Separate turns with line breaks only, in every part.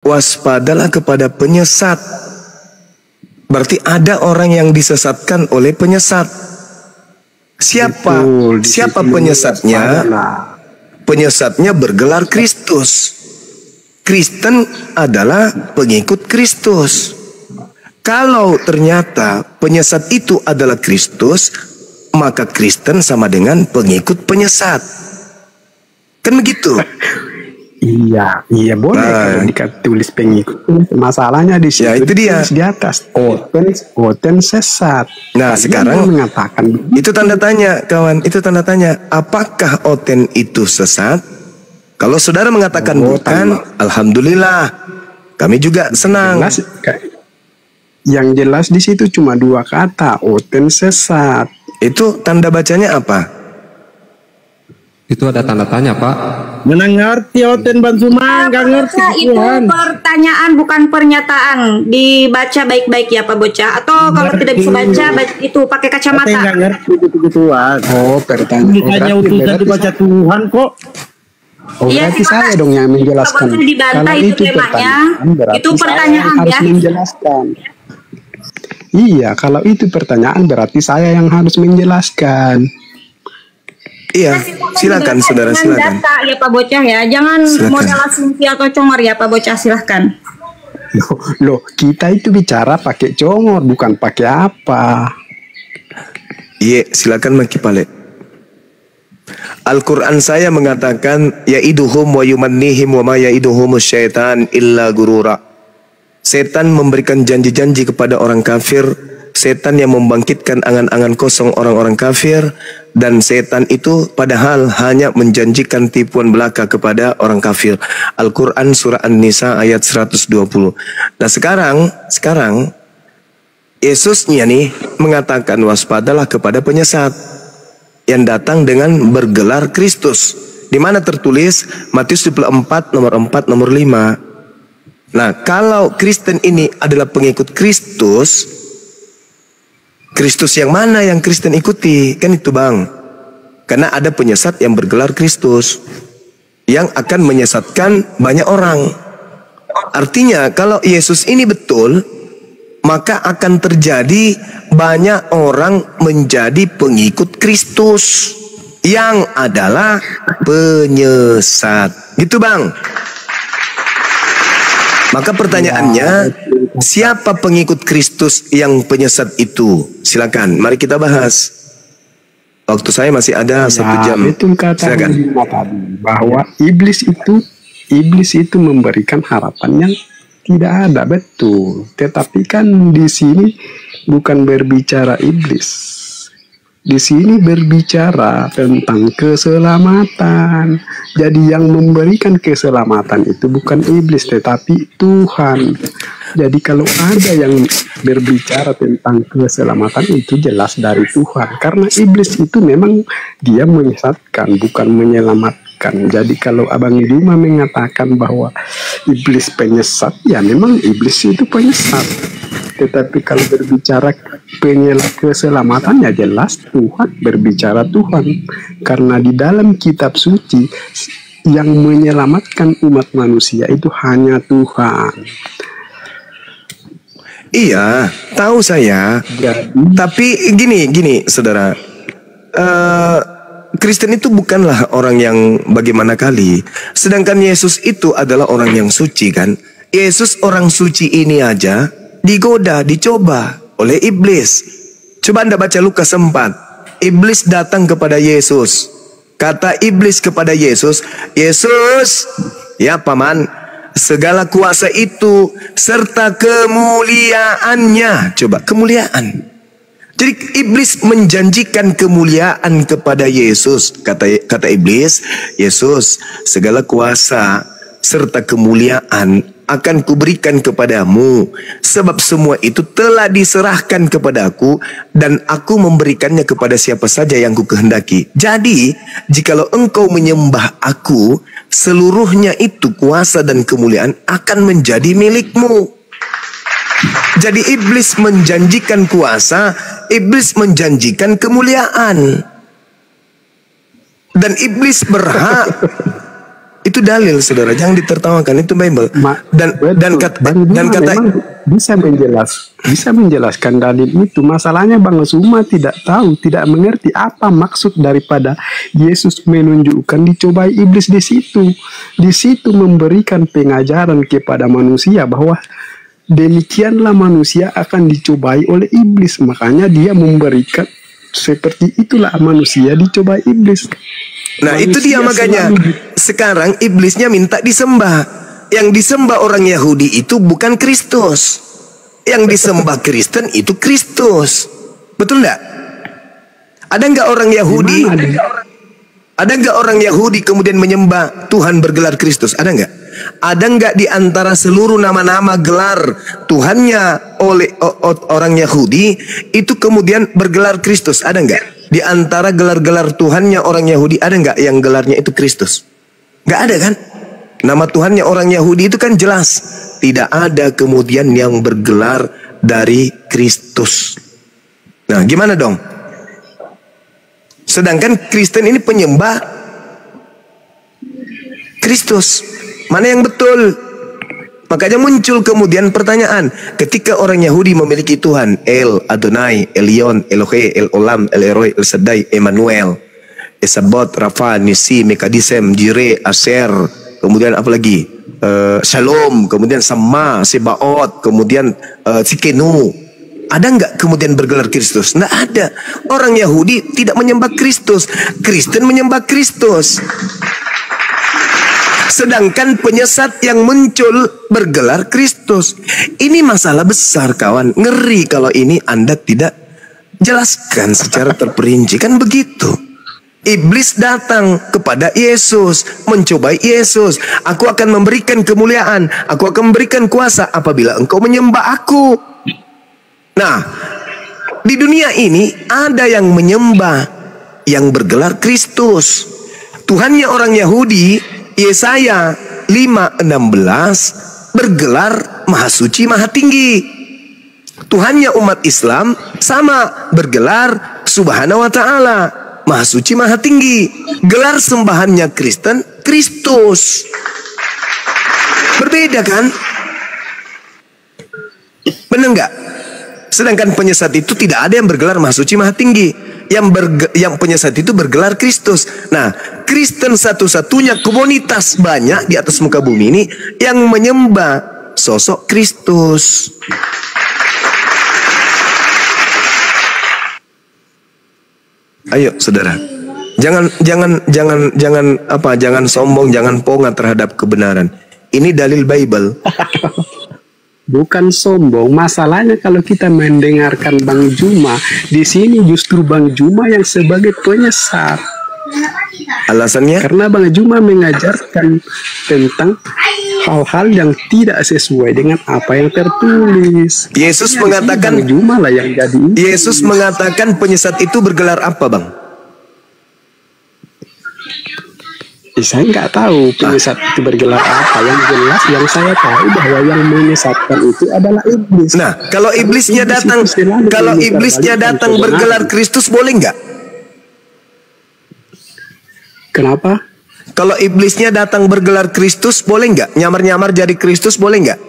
waspadalah kepada penyesat. Berarti ada orang yang disesatkan oleh penyesat. Siapa?
Betul,
Siapa penyesatnya? Penyesatnya bergelar Kristus. Kristen adalah pengikut Kristus. Kalau ternyata penyesat itu adalah Kristus, maka Kristen sama dengan pengikut penyesat. Kan begitu?
Iya, iya boleh kalau ditulis pengikut. Masalahnya di situ.
Ya, itu dia.
Di atas oten sesat.
Nah, sekarang
mengatakan
itu tanda tanya, kawan. Itu tanda tanya. Apakah oten itu sesat? Kalau saudara mengatakan bukan, alhamdulillah. Kami juga senang.
Yang jelas di situ cuma dua kata, oten sesat.
Itu tanda bacanya apa?
Itu ada tanda tanya, Pak.
Menang ngerti Oten Bansuman, nggak ngerti
itu pertanyaan bukan pernyataan. Dibaca baik-baik ya Pak Bocah. Atau kalau tidak bisa baca itu pakai kacamata.
Nggak ngerti gitu-gituan.
Oh, pertanyaan.
Bukannya utusan dibaca Tuhan kok.
Oh, berarti saya dong yang menjelaskan.
Kalau itu temanya, itu pertanyaan
harus
ya.
Menjelaskan. Iya, kalau itu pertanyaan berarti saya yang harus menjelaskan.
Iya, silakan saudara, silakan.
Data ya Pak Bocah ya, jangan modal asumsi atau congor ya Pak Bocah, silahkan.
Loh, kita itu bicara pakai congor, bukan pakai apa.
Iya, silakan Maki Pale. Al-Quran saya mengatakan, ya'iduhum wa yumannihim wa ma ya'iduhum syaitan illa gurura. Setan memberikan janji-janji kepada orang kafir. Setan yang membangkitkan angan-angan kosong orang-orang kafir, dan setan itu padahal hanya menjanjikan tipuan belaka kepada orang kafir. Al-Quran surah An-Nisa ayat 120. Nah sekarang Yesusnya nih mengatakan waspadalah kepada penyesat yang datang dengan bergelar Kristus. Di mana tertulis Matius 24 nomor 4 nomor 5. Nah kalau Kristen ini adalah pengikut Kristus, Kristus yang mana yang Kristen ikuti? Kan itu bang. Karena ada penyesat yang bergelar Kristus, yang akan menyesatkan banyak orang. Artinya kalau Yesus ini betul, maka akan terjadi banyak orang menjadi pengikut Kristus, yang adalah penyesat. Gitu bang. Maka pertanyaannya, siapa pengikut Kristus yang penyesat itu? Silakan, mari kita bahas. Waktu saya masih ada 1 jam.
Betul kata tadi bahwa iblis itu memberikan harapan yang tidak ada, betul. Tetapi kan di sini bukan berbicara iblis. Di sini berbicara tentang keselamatan. Jadi yang memberikan keselamatan itu bukan iblis tetapi Tuhan. Jadi kalau ada yang berbicara tentang keselamatan itu jelas dari Tuhan. Karena iblis itu memang dia menyesatkan, bukan menyelamatkan. Jadi kalau Abang Duma mengatakan bahwa iblis penyesat, ya memang iblis itu penyesat. Tetapi kalau berbicara keselamatan, ya jelas Tuhan, berbicara Tuhan. Karena di dalam kitab suci yang menyelamatkan umat manusia itu hanya Tuhan.
Iya, tahu saya. Tapi gini saudara. Kristen itu bukanlah orang yang bagaimana kali. Sedangkan Yesus itu adalah orang yang suci kan. Yesus orang suci ini aja digoda, dicoba oleh iblis. Coba Anda baca Lukas 4. Iblis datang kepada Yesus. Kata iblis kepada Yesus, Yesus, ya paman, segala kuasa itu serta kemuliaannya. Coba, kemuliaan. Jadi iblis menjanjikan kemuliaan kepada Yesus. Kata iblis, Yesus, segala kuasa serta kemuliaan akan kuberikan kepadamu, sebab semua itu telah diserahkan kepadaku, dan aku memberikannya kepada siapa saja yang ku kehendaki. Jadi, jikalau engkau menyembah aku, seluruhnya itu kuasa dan kemuliaan akan menjadi milikmu. Jadi iblis menjanjikan kuasa, iblis menjanjikan kemuliaan. Dan iblis berhak Itu dalil, saudara. Jangan ditertawakan. Itu Bible. Dan kata
memang bisa menjelaskan dalil itu. Masalahnya Bang Zuma tidak tahu, tidak mengerti apa maksud daripada Yesus menunjukkan dicobai iblis di situ. Di situ memberikan pengajaran kepada manusia bahwa demikianlah manusia akan dicobai oleh iblis. Makanya dia memberikan seperti itulah manusia dicobai iblis.
Nah, manusia itu dia makanya sekarang iblisnya minta disembah. Yang disembah orang Yahudi itu bukan Kristus. Yang disembah Kristen itu Kristus. Betul enggak? Ada enggak orang Yahudi? Ada enggak orang Yahudi kemudian menyembah Tuhan bergelar Kristus? Ada enggak? Ada enggak di antara seluruh nama-nama gelar Tuhannya oleh orang Yahudi itu kemudian bergelar Kristus? Ada enggak? Di antara gelar-gelar Tuhannya orang Yahudi ada enggak yang gelarnya itu Kristus? Enggak ada kan? Nama Tuhannya orang Yahudi itu kan jelas. Tidak ada kemudian yang bergelar dari Kristus. Nah, gimana dong? Sedangkan Kristen ini penyembah Kristus. Mana yang betul? Makanya muncul kemudian pertanyaan. Ketika orang Yahudi memiliki Tuhan, El, Adonai, Elion, Elohe, El Olam, El Eroi, El Shaddai, Emmanuel, Esabot, Rafa, Nisi, Mekadisem, Jire, Aser, kemudian apa lagi? Shalom, kemudian Sama, Sebaot, kemudian Tsikenu. Ada nggak kemudian bergelar Kristus? Nggak ada. Orang Yahudi tidak menyembah Kristus. Kristen menyembah Kristus. Sedangkan penyesat yang muncul bergelar Kristus. Ini masalah besar, kawan. Ngeri kalau ini Anda tidak jelaskan secara terperinci. Kan begitu. Iblis datang kepada Yesus, mencobai Yesus. Aku akan memberikan kemuliaan, aku akan memberikan kuasa apabila engkau menyembah aku. Nah, di dunia ini ada yang menyembah, yang bergelar Kristus. Tuhannya orang Yahudi, Yesaya 5:16 bergelar Maha Suci Maha Tinggi. Tuhannya umat Islam sama bergelar Subhanahu wa Ta'ala, Maha Suci Maha Tinggi. Gelar sembahannya Kristen Kristus. Berbeda kan? Benar nggak? Sedangkan penyesat itu tidak ada yang bergelar Maha Suci Maha Tinggi. Yang penyesat itu bergelar Kristus. Nah, Kristen satu-satunya komunitas banyak di atas muka bumi ini yang menyembah sosok Kristus. Ayo, saudara. Jangan sombong, jangan pongat terhadap kebenaran. Ini dalil Bible.
Bukan sombong, masalahnya kalau kita mendengarkan Bang Juma, di sini justru Bang Juma yang sebagai penyesat.
Alasannya?
Karena Bang Juma mengajarkan tentang hal-hal yang tidak sesuai dengan apa yang tertulis.
Yesus mengatakan,
Bang Juma lah yang jadi.
Yesus mengatakan penyesat itu bergelar apa, Bang?
Saya nggak tahu penyesat itu bergelar apa. Yang jelas yang saya tahu bahwa yang menyesatkan itu adalah iblis.
Nah, kalau iblisnya datang, bergelar Kristus boleh nggak?
Kenapa?
Kalau iblisnya datang bergelar Kristus boleh nggak? Nyamar-nyamar jadi Kristus boleh nggak?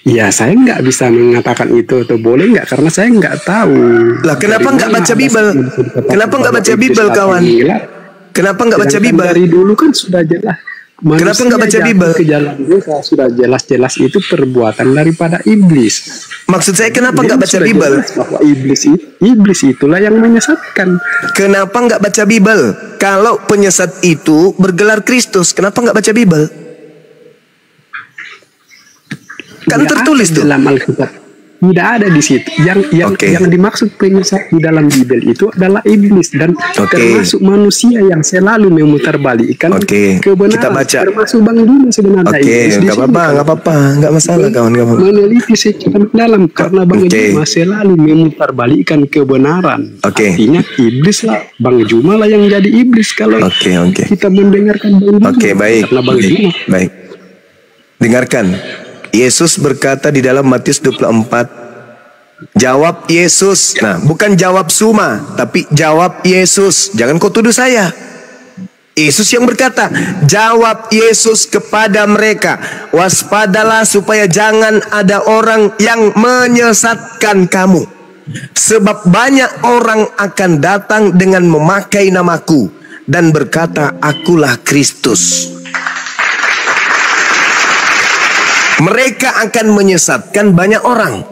Ya, saya nggak bisa mengatakan itu atau boleh nggak, karena saya nggak tahu.
Lah, kenapa nggak baca Bible? Kenapa nggak baca Bible, kawan? Kenapa nggak baca Bible?
Dari dulu kan sudah jelas.
Kenapa nggak baca Bible?
Ke jalan dosa sudah jelas-jelas itu perbuatan daripada iblis.
Maksud saya kenapa nggak baca Bible?
Bahwa iblis itulah yang menyesatkan.
Kenapa nggak baca Bible? Kalau penyesat itu bergelar Kristus, kenapa nggak baca Bible? Kan tertulis tuh
dalam Alkitab. Tidak ada di situ. Yang dimaksud penyesat di dalam Bible itu adalah iblis dan termasuk manusia yang selalu memutarbalikkan kebenaran.
Kita baca.
Termasuk Bang Juma sebenarnya.
Nggak apa-apa, nggak masalah kawan.
Meneliti secara dalam karena Bang Juma selalu memutarbalikkan kebenaran. Artinya iblis lah, Bang Juma lah yang jadi iblis kalau kita mendengarkan Bang Juma.
Baik.
Karena Bang Juma.
Baik. Dengarkan. Yesus berkata di dalam Matius 24, jawab Yesus. Nah, bukan jawab Suma, tapi jawab Yesus. Jangan kau tuduh saya. Yesus yang berkata. Jawab Yesus kepada mereka, waspadalah supaya jangan ada orang yang menyesatkan kamu. Sebab banyak orang akan datang dengan memakai namaku dan berkata, akulah Kristus. Mereka akan menyesatkan banyak orang.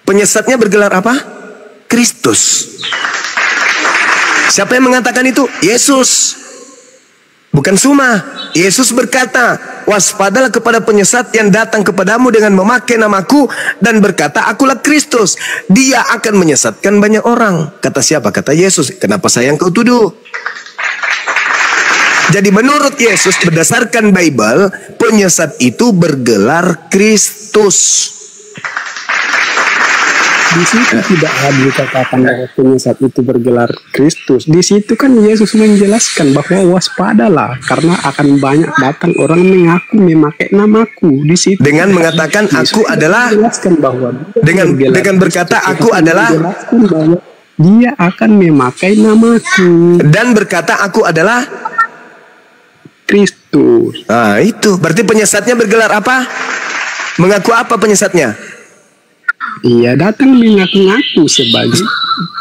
Penyesatnya bergelar apa? Kristus. Siapa yang mengatakan itu? Yesus. Bukan Suma. Yesus berkata, waspadalah kepada penyesat yang datang kepadamu dengan memakai namaku dan berkata, akulah Kristus. Dia akan menyesatkan banyak orang. Kata siapa? Kata Yesus. Kenapa saya yang kau tuduh? Jadi menurut Yesus, berdasarkan Bible, penyesat itu bergelar Kristus.
Di situ tidak ada dikatakan bahwa penyesat itu bergelar Kristus. Di situ kan Yesus menjelaskan bahwa waspadalah karena akan banyak datang orang mengaku memakai namaku. Di situ
dengan mengatakan aku adalah,
bahwa
dengan berkata aku adalah,
bahwa dia akan memakai namaku
dan berkata aku adalah
Kristus.
Nah itu berarti penyesatnya bergelar apa? Mengaku apa penyesatnya?
Ia datang mengaku-ngaku sebagai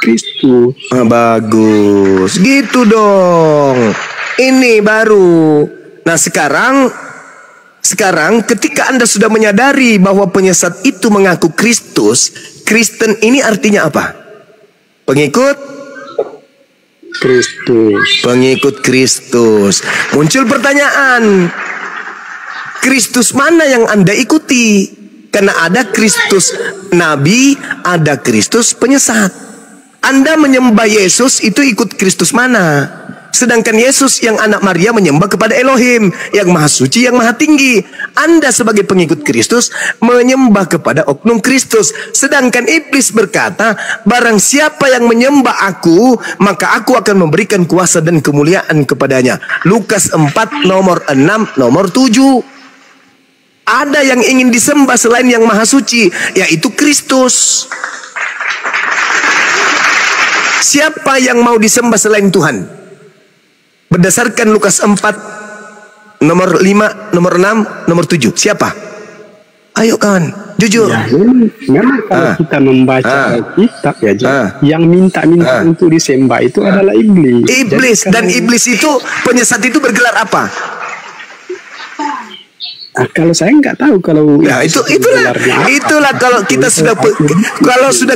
Kristus.
Bagus, gitu dong. Ini baru. Nah sekarang ketika Anda sudah menyadari bahwa penyesat itu mengaku Kristus, Kristen ini artinya apa? Pengikut
Kristus.
Pengikut Kristus. Muncul pertanyaan, Kristus mana yang Anda ikuti? Karena ada Kristus Nabi, ada Kristus penyesat. Anda menyembah Yesus itu ikut Kristus mana? Sedangkan Yesus yang anak Maria menyembah kepada Elohim, yang maha suci, yang maha tinggi. Anda sebagai pengikut Kristus menyembah kepada oknum Kristus. Sedangkan iblis berkata, barang siapa yang menyembah aku, maka aku akan memberikan kuasa dan kemuliaan kepadanya. Lukas 4 nomor 6 nomor 7. Ada yang ingin disembah selain yang maha suci, yaitu Kristus. Siapa yang mau disembah selain Tuhan? Berdasarkan Lukas 4 nomor 5, nomor 6, nomor 7. Siapa? Ayo kawan, jujur.
Ya, memang kalau kita membaca kitab ya, yang minta-minta untuk disembah itu adalah iblis.
Iblis. Jadi, dan iblis itu, penyesat itu bergelar apa?
Kalau saya nggak tahu kalau
ya, itulah kalau kita sudah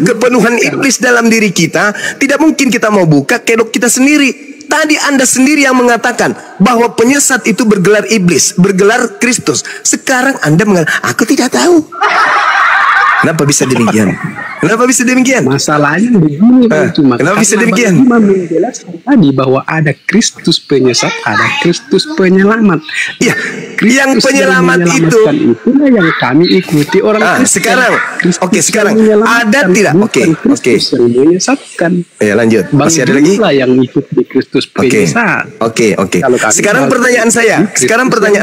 kepenuhan iblis dalam diri kita, tidak mungkin kita mau buka kedok kita sendiri. Tadi Anda sendiri yang mengatakan bahwa penyesat itu bergelar iblis, bergelar Kristus. Sekarang Anda mengatakan, aku tidak tahu. Kenapa bisa demikian? Kenapa bisa demikian?
Masalahnya begini, cuma
kenapa bisa demikian?
Menjelaskan tadi bahwa ada Kristus penyesat, ada Kristus penyelamat.
Iya, yang penyelamat itulah
yang kami ikuti orang Kristen.
Sekarang ada tidak? Oke.
Menyesatkan.
Ya lanjut. Masih ada lagi?
Yang ikut di Kristus penyesat.
Oke. Sekarang pertanyaan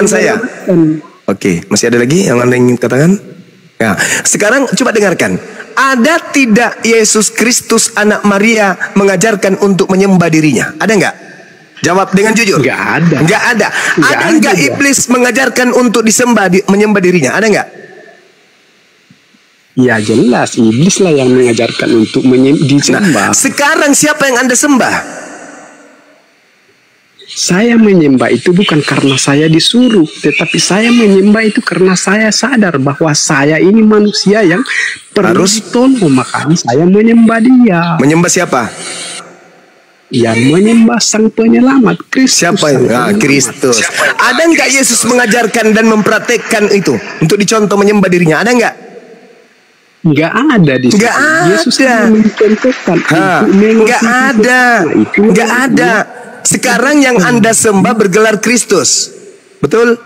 saya. Oke, masih ada lagi yang Anda ingin katakan? Ya, sekarang coba dengarkan. Ada tidak Yesus Kristus anak Maria mengajarkan untuk menyembah dirinya? Ada enggak? Jawab dengan jujur.
Enggak ada.
Enggak ada. Ada enggak iblis mengajarkan untuk menyembah dirinya? Ada enggak?
Ya jelas, iblis lah yang mengajarkan untuk disembah.
Nah, sekarang siapa yang Anda sembah?
Saya menyembah itu bukan karena saya disuruh, tetapi saya menyembah itu karena saya sadar bahwa saya ini manusia yang perlu ditolong, makanya saya menyembah dia.
Menyembah siapa?
Yang menyembah Sang Penyelamat, Kristus.
Siapa yang? Kristus. Ada enggak Yesus mengajarkan dan mempraktekkan itu untuk dicontoh menyembah dirinya? Ada enggak?
Enggak ada di situ.
Enggak ada.
Yesus mencontohkan.
Enggak ada. Enggak ada. Sekarang yang Anda sembah bergelar Kristus. Betul?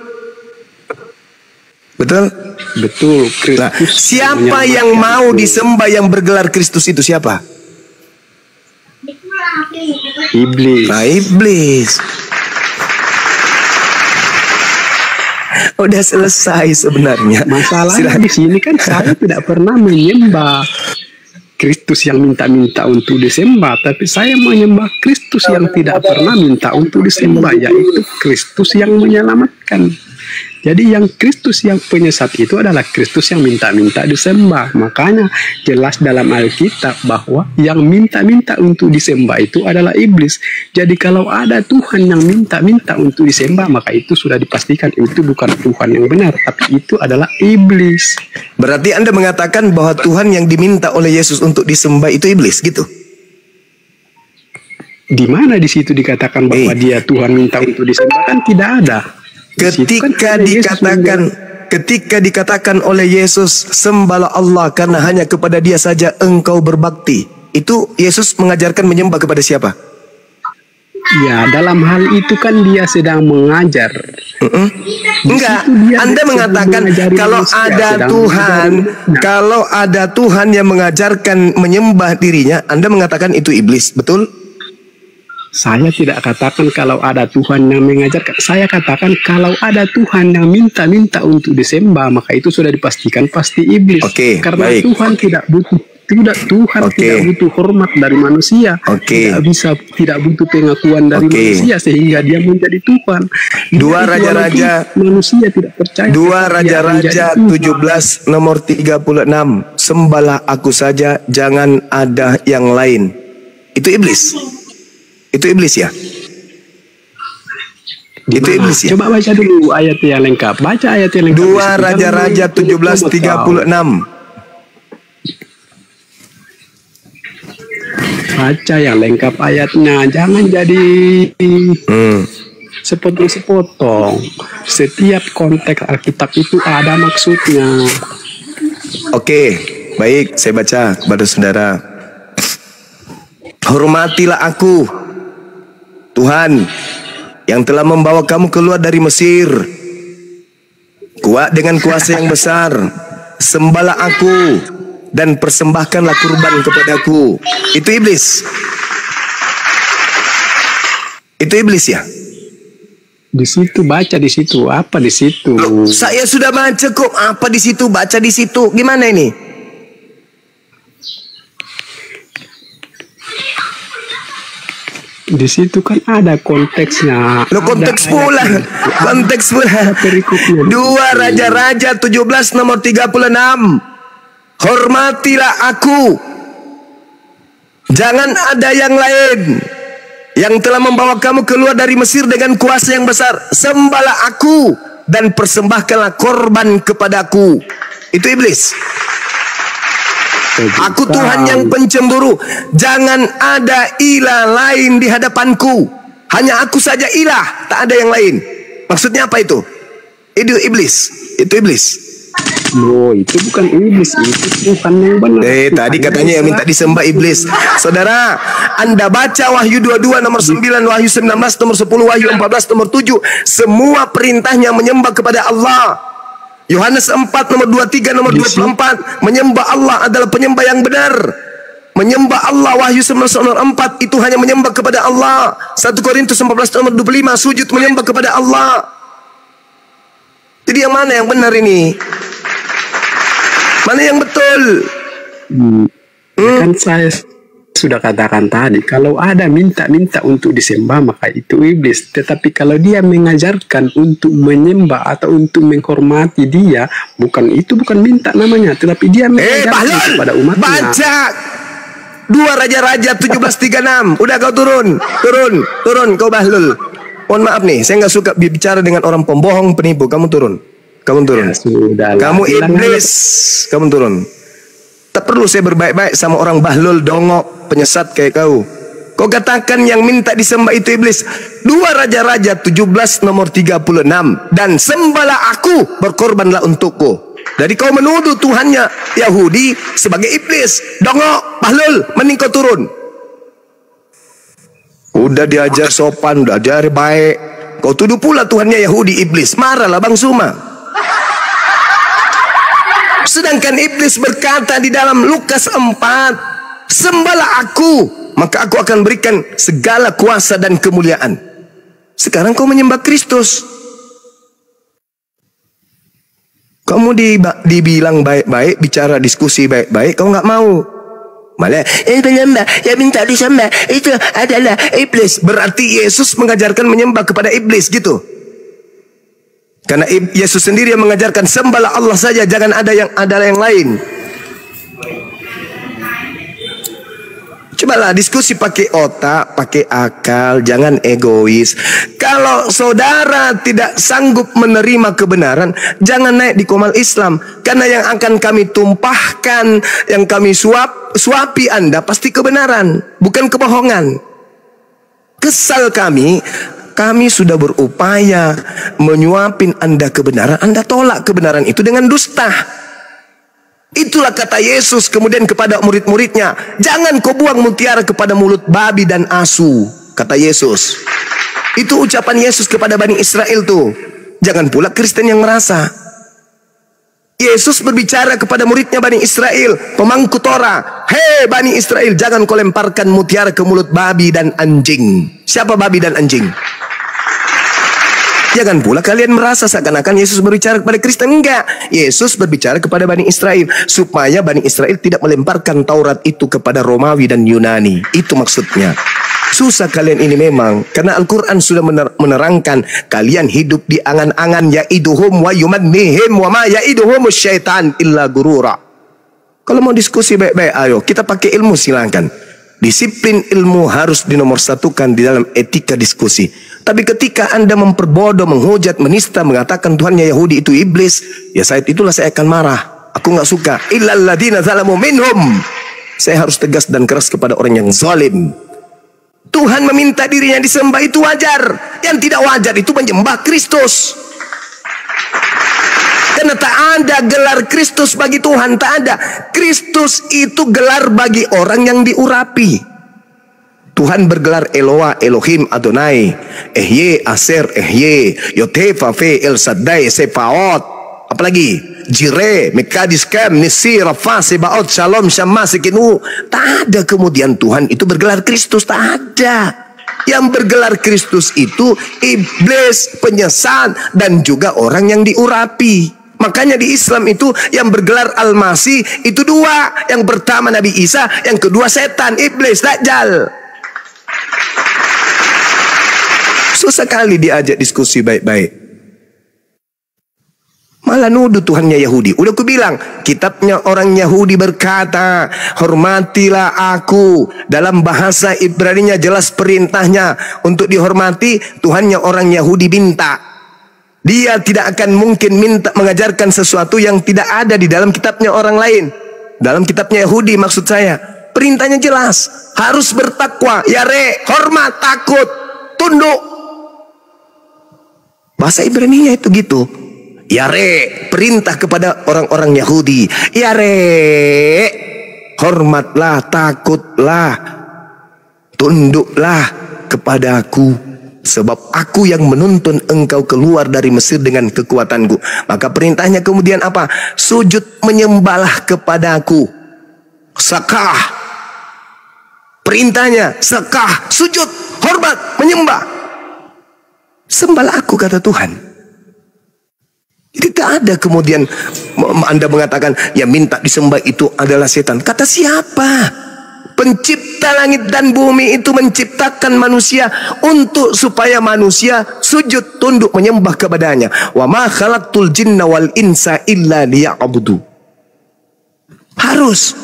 Betul?
Betul, Kristus.
Nah, siapa yang mau disembah yang bergelar Kristus itu siapa?
Iblis.
Nah, iblis. Udah selesai sebenarnya.
Masalahnya di sini kan saya tidak pernah menyembah Kristus yang minta-minta untuk disembah, tapi saya menyembah Kristus yang tidak pernah minta untuk disembah, yaitu Kristus yang menyelamatkan. Jadi yang Kristus yang penyesat itu adalah Kristus yang minta-minta disembah. Makanya jelas dalam Alkitab bahwa yang minta-minta untuk disembah itu adalah iblis. Jadi kalau ada Tuhan yang minta-minta untuk disembah, maka itu sudah dipastikan itu bukan Tuhan yang benar, tapi itu adalah iblis.
Berarti Anda mengatakan bahwa Tuhan yang diminta oleh Yesus untuk disembah itu iblis, gitu?
Di mana di situ dikatakan bahwa dia Tuhan minta untuk disembah? Kan tidak ada.
Ketika dikatakan oleh Yesus, sembahlah Allah karena hanya kepada Dia saja engkau berbakti, itu Yesus mengajarkan menyembah kepada siapa?
Ya, dalam hal itu kan dia sedang mengajar.
Enggak, Anda mengatakan kalau ada Tuhan yang mengajarkan menyembah dirinya, Anda mengatakan itu iblis, betul?
Saya tidak katakan kalau ada Tuhan yang mengajarkan. Saya katakan kalau ada Tuhan yang minta-minta untuk disembah, maka itu sudah dipastikan pasti iblis. Karena baik. Tuhan tidak butuh tidak butuh hormat dari manusia. Tidak butuh pengakuan dari manusia sehingga dia menjadi Tuhan.
Dua Raja-Raja
manusia tidak percaya.
2 Raja-Raja 17 nomor 36. Sembahlah aku saja, jangan ada yang lain. Itu iblis. Itu iblis ya? Itu iblis ya?
Coba baca dulu ayat yang lengkap. Baca ayat yang lengkap.
2 Raja-Raja 17:36.
Baca yang lengkap ayatnya. Jangan jadi sepotong-sepotong. Setiap konteks Alkitab itu ada maksudnya.
Oke, baik. Saya baca kepada saudara. Hormatilah aku, Tuhan, yang telah membawa kamu keluar dari Mesir, kuat dengan kuasa yang besar. Sembahlah aku dan persembahkanlah kurban kepadaku. Itu iblis. Itu iblis ya?
Di situ baca di situ. Apa di situ?
Loh, saya sudah baca kok. Apa di situ? Baca di situ. Gimana ini?
Di situ kan ada konteksnya.
Konteks pula. 2 Raja-Raja 17 nomor 36. Hormatilah aku, jangan ada yang lain, yang telah membawa kamu keluar dari Mesir dengan kuasa yang besar. Sembahlah aku dan persembahkanlah korban kepadaku. Itu iblis. Aku Tuhan yang pencemburu. Jangan ada ilah lain di hadapanku. Hanya aku saja ilah, tak ada yang lain. Maksudnya apa itu? Itu iblis. Itu iblis.
Loh, itu bukan iblis, itu Tuhan yang benar.
Tadi katanya yang minta disembah iblis. Saudara, Anda baca Wahyu 22 nomor 9, Wahyu 19 nomor 10, Wahyu 14 nomor 7. Semua perintahnya menyembah kepada Allah. Yohanes 4 nomor 23 nomor 24, menyembah Allah adalah penyembah yang benar. Menyembah Allah, Wahyu 19 nomor 4 itu hanya menyembah kepada Allah. 1 Korintus 14 nomor 25, sujud menyembah kepada Allah. Jadi yang mana yang benar ini? Mana yang betul?
Kan saya sudah katakan tadi, kalau ada minta-minta untuk disembah maka itu iblis. Tetapi kalau dia mengajarkan untuk menyembah atau untuk menghormati dia, bukan minta namanya, tetapi dia mengajarkan kepada umatnya.
Baca 2 Raja-Raja 17:36. Udah kau turun kau Bahlul. Mohon maaf nih, saya nggak suka bicara dengan orang pembohong, penipu. Kamu turun. Ya, kamu iblis. Kamu turun. Tak perlu saya berbaik-baik sama orang bahlul, dongok, penyesat kayak kau. Kau katakan yang minta disembah itu iblis. 2 Raja-Raja 17 nomor 36. Dan sembahlah aku, berkorbanlah untukku. Jadi kau menuduh Tuhannya Yahudi sebagai iblis, dongok, bahlul, mending kau turun. Udah diajar sopan, udah diajar baik, kau tuduh pula Tuhannya Yahudi iblis. Marahlah Bang Suma. Sedangkan iblis berkata di dalam Lukas 4, sembahlah aku, maka aku akan berikan segala kuasa dan kemuliaan. Sekarang kau menyembah Kristus. Kamu dibilang baik-baik, bicara diskusi baik-baik, kau nggak mau. Malah penyembah yang minta disembah itu adalah iblis. Berarti Yesus mengajarkan menyembah kepada iblis gitu. Karena Yesus sendiri yang mengajarkan sembahlah Allah saja, jangan ada yang lain. Cobalah diskusi pakai otak, pakai akal, jangan egois. Kalau saudara tidak sanggup menerima kebenaran, jangan naik di komal Islam. Karena yang akan kami tumpahkan, yang kami suapi Anda pasti kebenaran, bukan kebohongan. Kesal kami sudah berupaya menyuapin Anda kebenaran, Anda tolak kebenaran itu dengan dusta. Itulah kata Yesus kemudian kepada murid-muridnya, jangan kau buang mutiara kepada mulut babi dan asu, kata Yesus. Itu ucapan Yesus kepada Bani Israel tuh. Jangan pula Kristen yang merasa. Yesus berbicara kepada muridnya Bani Israel, pemangku Torah. Hei Bani Israel, jangan kau lemparkan mutiara ke mulut babi dan anjing. Siapa babi dan anjing? Jangan pula kalian merasa seakan-akan Yesus berbicara kepada Kristen. Enggak, Yesus berbicara kepada Bani Israel, supaya Bani Israel tidak melemparkan Taurat itu kepada Romawi dan Yunani. Itu maksudnya. Susah kalian ini memang, karena Al-Quran sudah menerangkan kalian hidup di angan-angan, ya'iduhum wa yumannihim wa ma ya'iduhum syaitan illa gurura. Kalau mau diskusi baik-baik, ayo kita pakai ilmu, silakan. Disiplin ilmu harus dinomorsatukan di dalam etika diskusi. Tapi ketika Anda memperbodoh, menghujat, menista, mengatakan Tuhannya Yahudi itu iblis, ya saat itulah saya akan marah. Aku nggak suka. Illal ladzina zalamu minhum. Saya harus tegas dan keras kepada orang yang zalim. Tuhan meminta dirinya disembah, itu wajar. Yang tidak wajar itu menyembah Kristus. Karena tak ada gelar Kristus bagi Tuhan, tak ada. Kristus itu gelar bagi orang yang diurapi. Tuhan bergelar Eloah, Elohim, Adonai, Ehye, Aser, Ehye, Yotefa, Fe, El Shaddai, Sefaot. Apalagi? Jireh, Mekadis, Kem, Nisi, Rafa, Sebaot, Shalom, Syamah, Sekinu. Tak ada kemudian Tuhan itu bergelar Kristus, tak ada. Yang bergelar Kristus itu iblis, penyesat, dan juga orang yang diurapi. Makanya di Islam itu yang bergelar Al-Masih itu dua. Yang pertama Nabi Isa, yang kedua setan, iblis, Dajjal. Susah kali diajak diskusi baik-baik. Malah nuduh Tuhannya Yahudi. Udah aku bilang, kitabnya orang Yahudi berkata, hormatilah aku. Dalam bahasa Ibraninya jelas perintahnya untuk dihormati. Tuhannya orang Yahudi minta. Dia tidak akan mungkin minta mengajarkan sesuatu yang tidak ada di dalam kitabnya orang lain. Dalam kitabnya Yahudi maksud saya. Perintahnya jelas. Harus bertakwa. Yare, hormat, takut, tunduk. Bahasa Ibraninya itu gitu. Yare, perintah kepada orang-orang Yahudi. Yare, hormatlah, takutlah, tunduklah kepadaku. Sebab aku yang menuntun engkau keluar dari Mesir dengan kekuatanku. Maka perintahnya kemudian apa? Sujud menyembahlah kepadaku. Sakah. Perintahnya sakah, sujud, hormat, menyembah. Sembahlah aku, kata Tuhan. Jadi tak ada kemudian Anda mengatakan yang minta disembah itu adalah setan. Kata siapa? Pencipta langit dan bumi itu menciptakan manusia untuk supaya manusia sujud, tunduk, menyembah kepadanya. Wa ma khalaqtul jinna wal insa illa liya'budu. Harus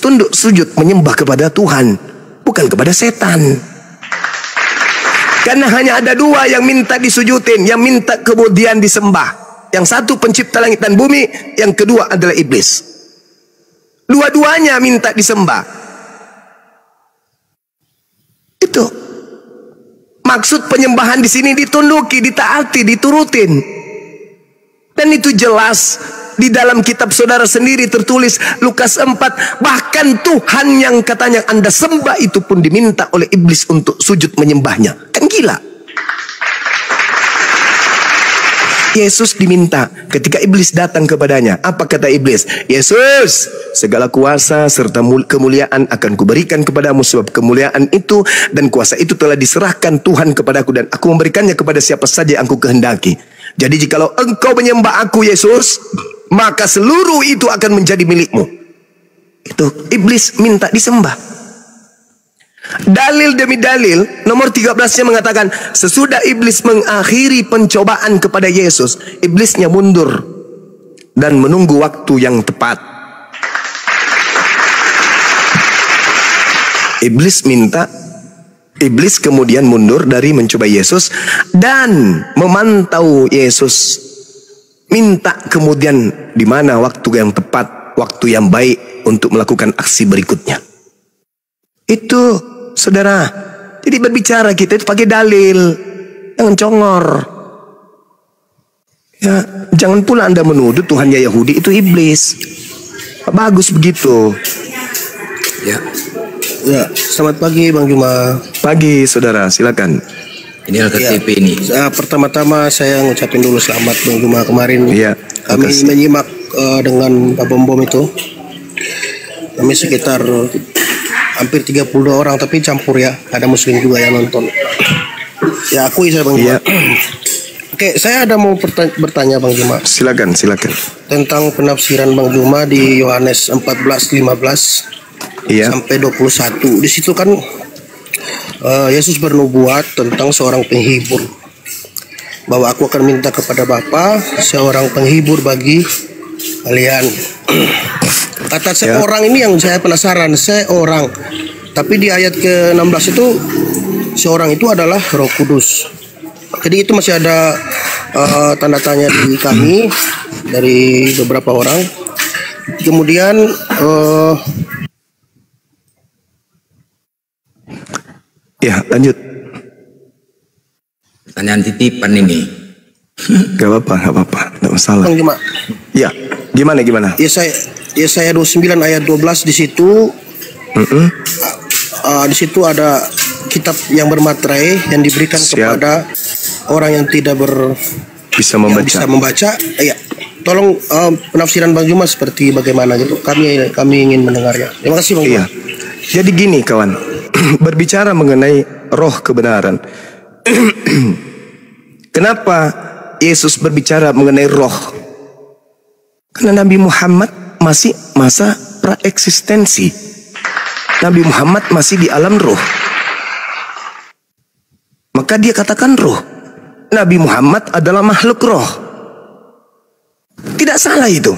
tunduk, sujud, menyembah kepada Tuhan, bukan kepada setan. Karena hanya ada dua yang minta disujudin, yang minta kemudian disembah. Yang satu pencipta langit dan bumi, yang kedua adalah iblis. Dua-duanya minta disembah. Itu maksud penyembahan di sini, ditunduki, ditaati, diturutin. Dan itu jelas di dalam kitab saudara sendiri tertulis Lukas 4. Bahkan Tuhan yang katanya Anda sembah itu pun diminta oleh iblis untuk sujud menyembahnya. Kan gila. Yesus diminta ketika iblis datang kepadanya. Apa kata iblis? Yesus, segala kuasa serta kemuliaan akan kuberikan kepadamu, sebab kemuliaan itu dan kuasa itu telah diserahkan Tuhan kepadaku, dan aku memberikannya kepada siapa saja yang aku kehendaki. Jadi jikalau engkau menyembah aku Yesus, maka seluruh itu akan menjadi milikmu. Itu iblis minta disembah. Dalil demi dalil, nomor 13-nya mengatakan, sesudah iblis mengakhiri pencobaan kepada Yesus, iblisnya mundur dan menunggu waktu yang tepat. Iblis kemudian mundur dari mencoba Yesus dan memantau Yesus. Minta kemudian di mana waktu yang tepat, waktu yang baik untuk melakukan aksi berikutnya. Itu, saudara. Jadi berbicara kita itu pakai dalil, jangan congor. Ya, jangan pula Anda menuduh Tuhannya Yahudi itu iblis. Bagus begitu.
Ya, selamat pagi Bang Juma.
Pagi saudara, silakan.
Ini LKTP ini. Pertama-tama saya ngucapin dulu selamat Bang Juma kemarin.
Iya.
Kami menyimak dengan Pak Bom itu. Kami sekitar hampir 32 orang, tapi campur ya. Ada muslim juga yang nonton. Ya akui saya Bang Juma. Oke, saya ada mau bertanya Bang Juma.
Silakan.
Tentang penafsiran Bang Juma di Yohanes 14:15.
Iya.
Sampai 21. Di situ kan Yesus bernubuat tentang seorang penghibur, bahwa aku akan minta kepada Bapa seorang penghibur bagi kalian. Kata seorang ini yang saya penasaran, seorang. Tapi di ayat ke-16 itu seorang itu adalah Roh Kudus. Jadi itu masih ada tanda tanya di kami dari beberapa orang. Kemudian
ya, lanjut.
Pertanyaan titipan ini.
Gak apa-apa, gak masalah.
Bang Juma.
Ya, gimana?
Yesaya 29 ayat 12 di situ. Di situ ada kitab yang bermaterai yang diberikan kepada orang yang tidak
bisa
membaca. Ya, tolong penafsiran Bang Juma seperti bagaimana gitu. Kami ingin mendengarnya. Terima kasih Bang Juma.
Jadi gini kawan, berbicara mengenai roh kebenaran. Kenapa Yesus berbicara mengenai roh? Karena Nabi Muhammad masih masa praeksistensi. Nabi Muhammad masih di alam roh. Maka dia katakan roh. Nabi Muhammad adalah makhluk roh. Tidak salah itu.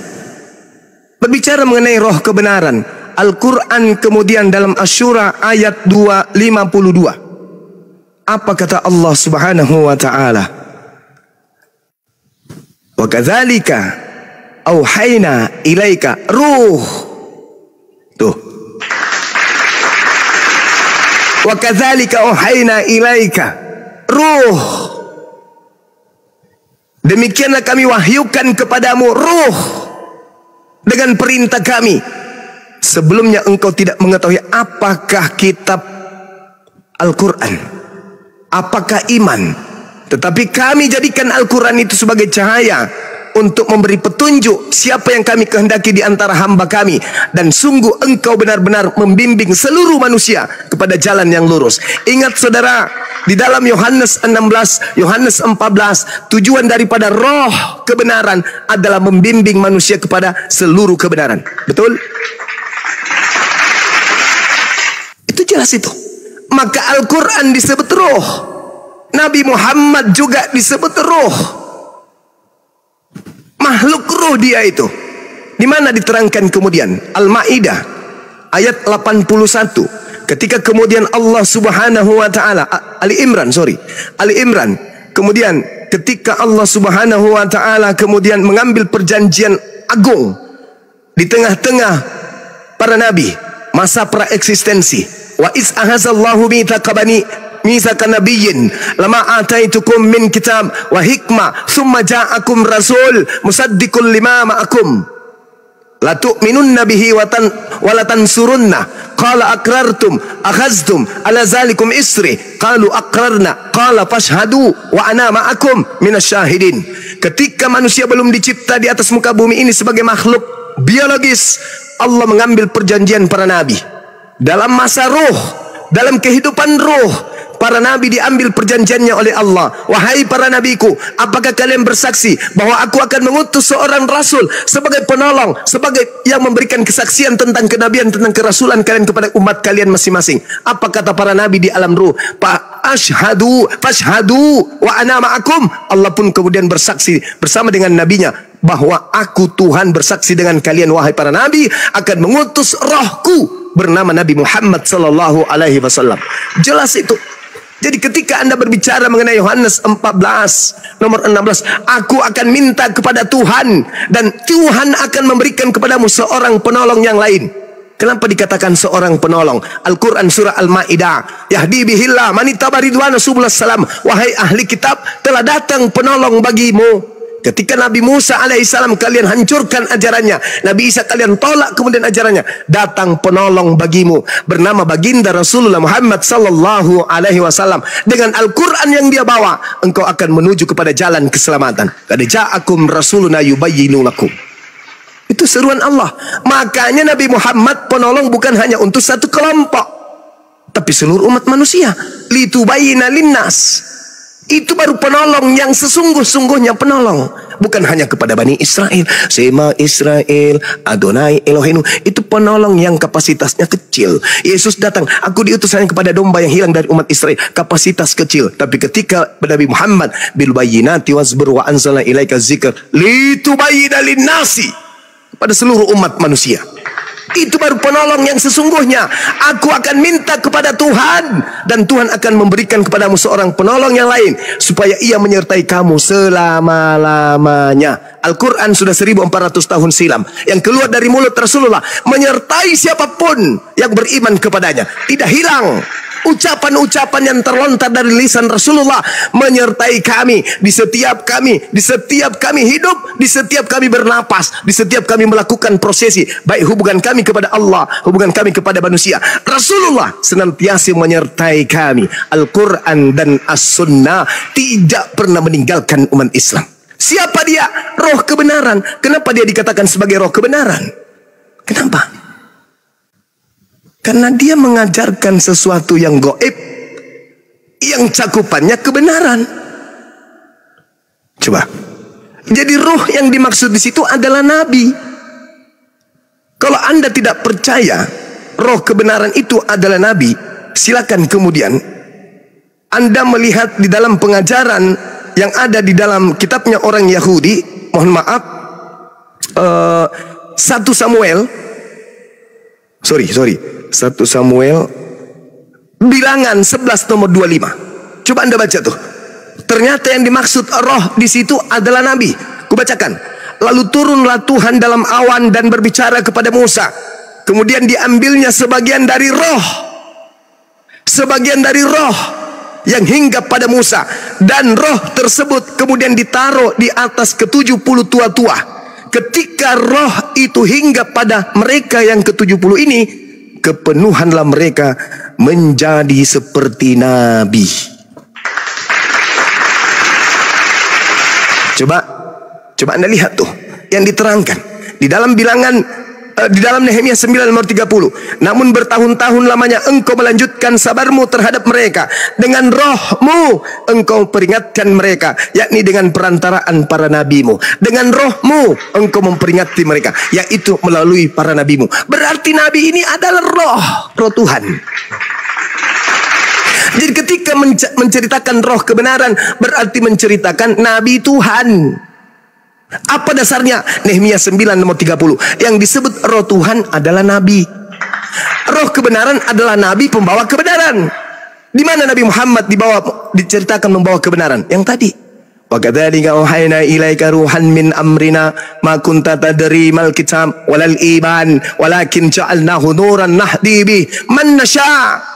Berbicara mengenai roh kebenaran. Al-Quran kemudian dalam Asy-Syura ayat 252. Apa kata Allah Subhanahu wa ta'ala? Wa kadzalika auhayna ilaika ruh. Tuh. Wa kadzalika auhayna ilaika ruh. Demikianlah kami wahyukan kepadamu ruh dengan perintah kami. Sebelumnya engkau tidak mengetahui apakah kitab Al-Quran, apakah iman. Tetapi kami jadikan Al-Quran itu sebagai cahaya untuk memberi petunjuk siapa yang kami kehendaki di antara hamba kami. Dan sungguh engkau benar-benar membimbing seluruh manusia kepada jalan yang lurus. Ingat saudara, di dalam Yohanes 16, Yohanes 14, tujuan daripada roh kebenaran adalah membimbing manusia kepada seluruh kebenaran. Betul? Itu jelas itu. Maka Al-Quran disebut roh. Nabi Muhammad juga disebut roh. Makhluk roh dia itu. Di mana diterangkan kemudian? Al-Maidah ayat 81. Ketika kemudian Allah Subhanahu wa taala, Ali Imran. Kemudian ketika Allah Subhanahu wa taala kemudian mengambil perjanjian agung di tengah-tengah para nabi, masa praeksistensi. Wa iz ahazallahu mitsaqa nabiyyin lama ataitukum min kitab wa hikmah thumma ja'akum rasul musaddiqul lima ma'akum la tu'minunna bihi wa la tansurunna qala aqrartum akhaztum ala zalikum isri qalu aqrarna qala fashhadu wa ana ma'akum minasyahidin. Ketika manusia belum dicipta di atas muka bumi ini sebagai makhluk biologis, Allah mengambil perjanjian para nabi dalam masa ruh, dalam kehidupan ruh. para nabi diambil perjanjiannya oleh Allah. Wahai para nabiku, apakah kalian bersaksi bahwa aku akan mengutus seorang rasul sebagai penolong, sebagai yang memberikan kesaksian tentang kenabian, tentang kerasulan kalian kepada umat kalian masing-masing? Apa kata para nabi di alam ruh? Ashhadu fashhadu wa ana ma'akum. Allah pun kemudian bersaksi bersama dengan nabinya bahwa aku Tuhan bersaksi dengan kalian wahai para nabi akan mengutus rohku bernama Nabi Muhammad sallallahu alaihi wasallam. Jelas itu. Jadi ketika Anda berbicara mengenai Yohanes 14 nomor 16, aku akan minta kepada Tuhan dan Tuhan akan memberikan kepadamu seorang penolong yang lain. Kenapa dikatakan seorang penolong? Al-Quran surah Al-Ma'idah, yahdi bihillah manitaba ridwana subulas salam. Wahai ahli kitab, telah datang penolong bagimu. Ketika Nabi Musa alaihissalam kalian hancurkan ajarannya, Nabi Isa kalian tolak kemudian ajarannya, datang penolong bagimu bernama baginda Rasulullah Muhammad sallallahu alaihi wasallam. Dengan Al-Quran yang dia bawa, engkau akan menuju kepada jalan keselamatan. Qad ja'akum rasuluna yubayyinu lakum. Itu seruan Allah. Makanya Nabi Muhammad penolong bukan hanya untuk satu kelompok, tapi seluruh umat manusia. Litubayyina linnas. Itu baru penolong yang sesungguh-sungguhnya penolong. Bukan hanya kepada Bani Israel. Sema Israel, Adonai Elohenu. Itu penolong yang kapasitasnya kecil. Yesus datang, aku diutus hanya kepada domba yang hilang dari umat Israel. Kapasitas kecil. Tapi ketika Nabi Muhammad bil bayyinati wazbur wa anzalna ilaika dzikr litubayyina linnasi, pada seluruh umat manusia. Itu baru penolong yang sesungguhnya. Aku akan minta kepada Tuhan dan Tuhan akan memberikan kepadamu seorang penolong yang lain supaya ia menyertai kamu selama-lamanya. Al-Quran sudah 1400 tahun silam yang keluar dari mulut Rasulullah menyertai siapapun yang beriman kepadanya. Tidak hilang. Ucapan-ucapan yang terlontar dari lisan Rasulullah menyertai kami di setiap kami hidup, di setiap kami bernapas, di setiap kami melakukan prosesi, baik hubungan kami kepada Allah, hubungan kami kepada manusia. Rasulullah senantiasa menyertai kami. Al-Quran dan As-Sunnah tidak pernah meninggalkan umat Islam. Siapa dia? Roh kebenaran. Kenapa dia dikatakan sebagai roh kebenaran? Kenapa? Karena dia mengajarkan sesuatu yang gaib, yang cakupannya kebenaran. Coba. Jadi roh yang dimaksud di situ adalah nabi. Kalau Anda tidak percaya roh kebenaran itu adalah nabi, silakan kemudian Anda melihat di dalam pengajaran yang ada di dalam kitabnya orang Yahudi, mohon maaf, 1 Samuel bilangan 11 nomor 25. Coba Anda baca tuh. Ternyata yang dimaksud roh di situ adalah nabi. Kubacakan. Lalu turunlah Tuhan dalam awan dan berbicara kepada Musa. Kemudian diambilnya sebagian dari roh yang hinggap pada Musa, dan roh tersebut kemudian ditaruh di atas ke-70 tua-tua. Ketika roh itu hinggap pada mereka yang ke-70 ini, kepenuhanlah mereka menjadi seperti nabi. Coba Anda lihat tuh yang diterangkan di dalam bilangan, di dalam Nehemia 9 nomor 30. Namun bertahun-tahun lamanya engkau melanjutkan sabarmu terhadap mereka. Dengan rohmu engkau peringatkan mereka, yakni dengan perantaraan para nabimu. Dengan rohmu engkau memperingati mereka, yaitu melalui para nabimu. Berarti nabi ini adalah roh Tuhan. Jadi ketika menceritakan roh kebenaran, berarti menceritakan nabi Tuhan. Apa dasarnya? Nehemia 9 nomor 30. Yang disebut roh Tuhan adalah nabi. Roh kebenaran adalah nabi pembawa kebenaran. Di mana Nabi Muhammad diceritakan membawa kebenaran? Yang tadi. Wa kadzalika auhayna ilaika ruhan min amrina ma kunta tadri mal kitab walal iman walakin ja'alnahu nuran nahdi bi man nasha'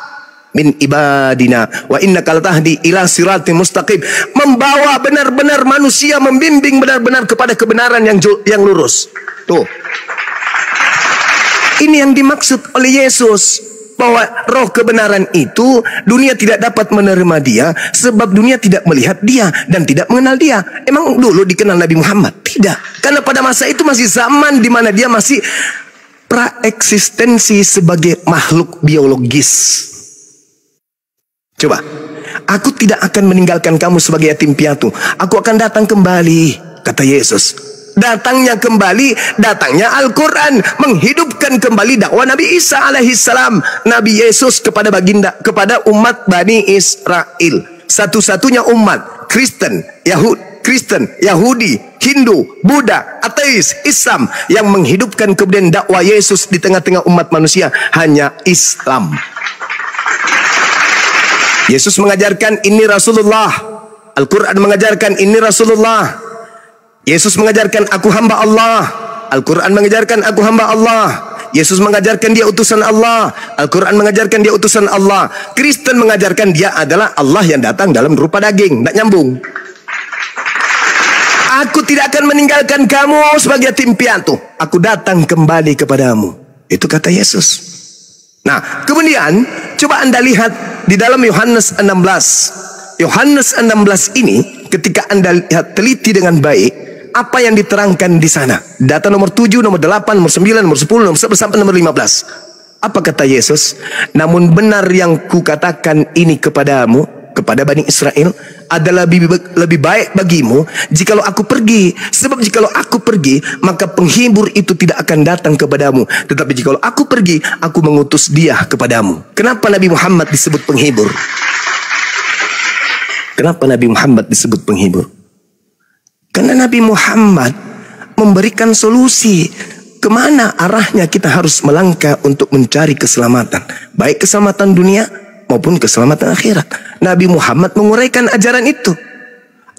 min ibadina wa innaka latahdi ila siratim mustaqim. Membawa benar-benar manusia, membimbing benar-benar kepada kebenaran yang lurus. Tuh. Ini yang dimaksud oleh Yesus, bahwa roh kebenaran itu dunia tidak dapat menerima dia sebab dunia tidak melihat dia dan tidak mengenal dia. Emang dulu dikenal Nabi Muhammad? Tidak. Karena pada masa itu masih zaman di mana dia masih praeksistensi sebagai makhluk biologis. Coba, Aku tidak akan meninggalkan kamu sebagai yatim piatu. Aku akan datang kembali, kata Yesus. Datangnya kembali, datangnya Al-Quran menghidupkan kembali dakwah Nabi Isa alaihissalam, Nabi Yesus kepada kepada umat Bani Israel. Satu-satunya umat Kristen, Yahudi, Hindu, Buddha, ateis, Islam yang menghidupkan kemudian dakwah Yesus di tengah-tengah umat manusia hanya Islam. Yesus mengajarkan ini Rasulullah. Al-Quran mengajarkan ini Rasulullah. Yesus mengajarkan aku hamba Allah. Al-Quran mengajarkan aku hamba Allah. Yesus mengajarkan dia utusan Allah. Al-Quran mengajarkan dia utusan Allah. Kristen mengajarkan dia adalah Allah yang datang dalam rupa daging. Tak nyambung. Aku tidak akan meninggalkan kamu sebagai yatim piatu. Aku datang kembali kepadamu. Itu kata Yesus. Nah, kemudian coba Anda lihat di dalam Yohanes 16. Yohanes 16 ini ketika Anda lihat teliti dengan baik, apa yang diterangkan di sana? Data nomor 7, nomor 8, nomor 9, nomor 10, nomor 11 sampai nomor 15. Apa kata Yesus? Namun benar yang kukatakan ini kepadamu, kepada Bani Israel, adalah lebih baik bagimu jikalau aku pergi. Sebab jikalau aku pergi, maka penghibur itu tidak akan datang kepadamu. Tetapi jikalau aku pergi, aku mengutus dia kepadamu. Kenapa Nabi Muhammad disebut penghibur? Kenapa Nabi Muhammad disebut penghibur? Karena Nabi Muhammad memberikan solusi kemana arahnya kita harus melangkah untuk mencari keselamatan. Baik keselamatan dunia maupun keselamatan akhirat. Nabi Muhammad menguraikan ajaran itu.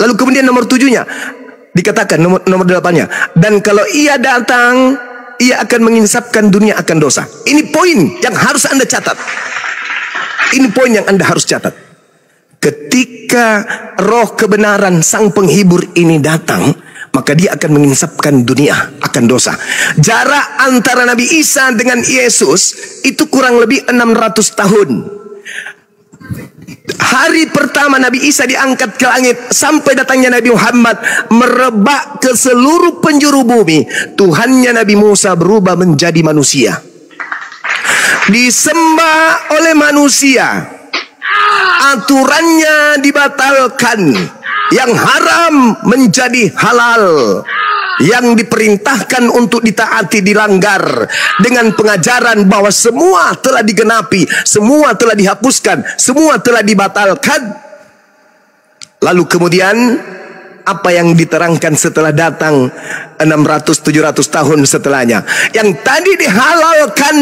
Lalu kemudian nomor 7-nya dikatakan, nomor 8-nya, dan kalau ia datang, ia akan menginsapkan dunia akan dosa. Ini poin yang harus Anda catat. Ini poin yang Anda harus catat. Ketika roh kebenaran sang penghibur ini datang, maka dia akan menginsapkan dunia akan dosa. Jarak antara Nabi Isa dengan Yesus itu kurang lebih 600 tahun. Hari pertama Nabi Isa diangkat ke langit sampai datangnya Nabi Muhammad merebak ke seluruh penjuru bumi. Tuhannya Nabi Musa berubah menjadi manusia, disembah oleh manusia. Aturannya dibatalkan, yang haram menjadi halal, yang diperintahkan untuk ditaati dilanggar, dengan pengajaran bahwa semua telah digenapi, semua telah dihapuskan, semua telah dibatalkan. Lalu kemudian apa yang diterangkan setelah datang 600-700 tahun setelahnya? Yang tadi dihalalkan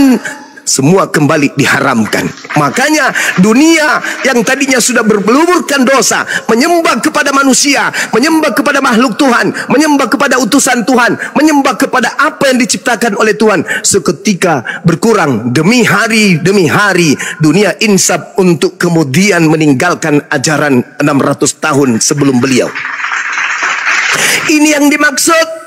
semua kembali diharamkan. Makanya dunia yang tadinya sudah berbeluburkan dosa, menyembah kepada manusia, menyembah kepada makhluk Tuhan, menyembah kepada utusan Tuhan, menyembah kepada apa yang diciptakan oleh Tuhan, seketika berkurang demi hari demi hari. Dunia insaf untuk kemudian meninggalkan ajaran 600 tahun sebelum beliau. Ini yang dimaksud.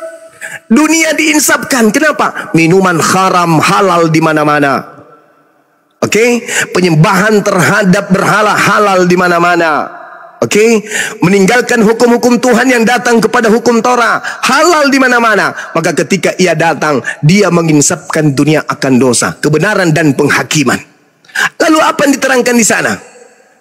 Dunia diinsafkan. Kenapa? Minuman haram halal di mana-mana. Oke, penyembahan terhadap berhala halal di mana-mana. Oke, meninggalkan hukum-hukum Tuhan yang datang kepada hukum Torah halal di mana-mana. Maka ketika ia datang, dia menginsafkan dunia akan dosa, kebenaran dan penghakiman. Lalu apa yang diterangkan di sana?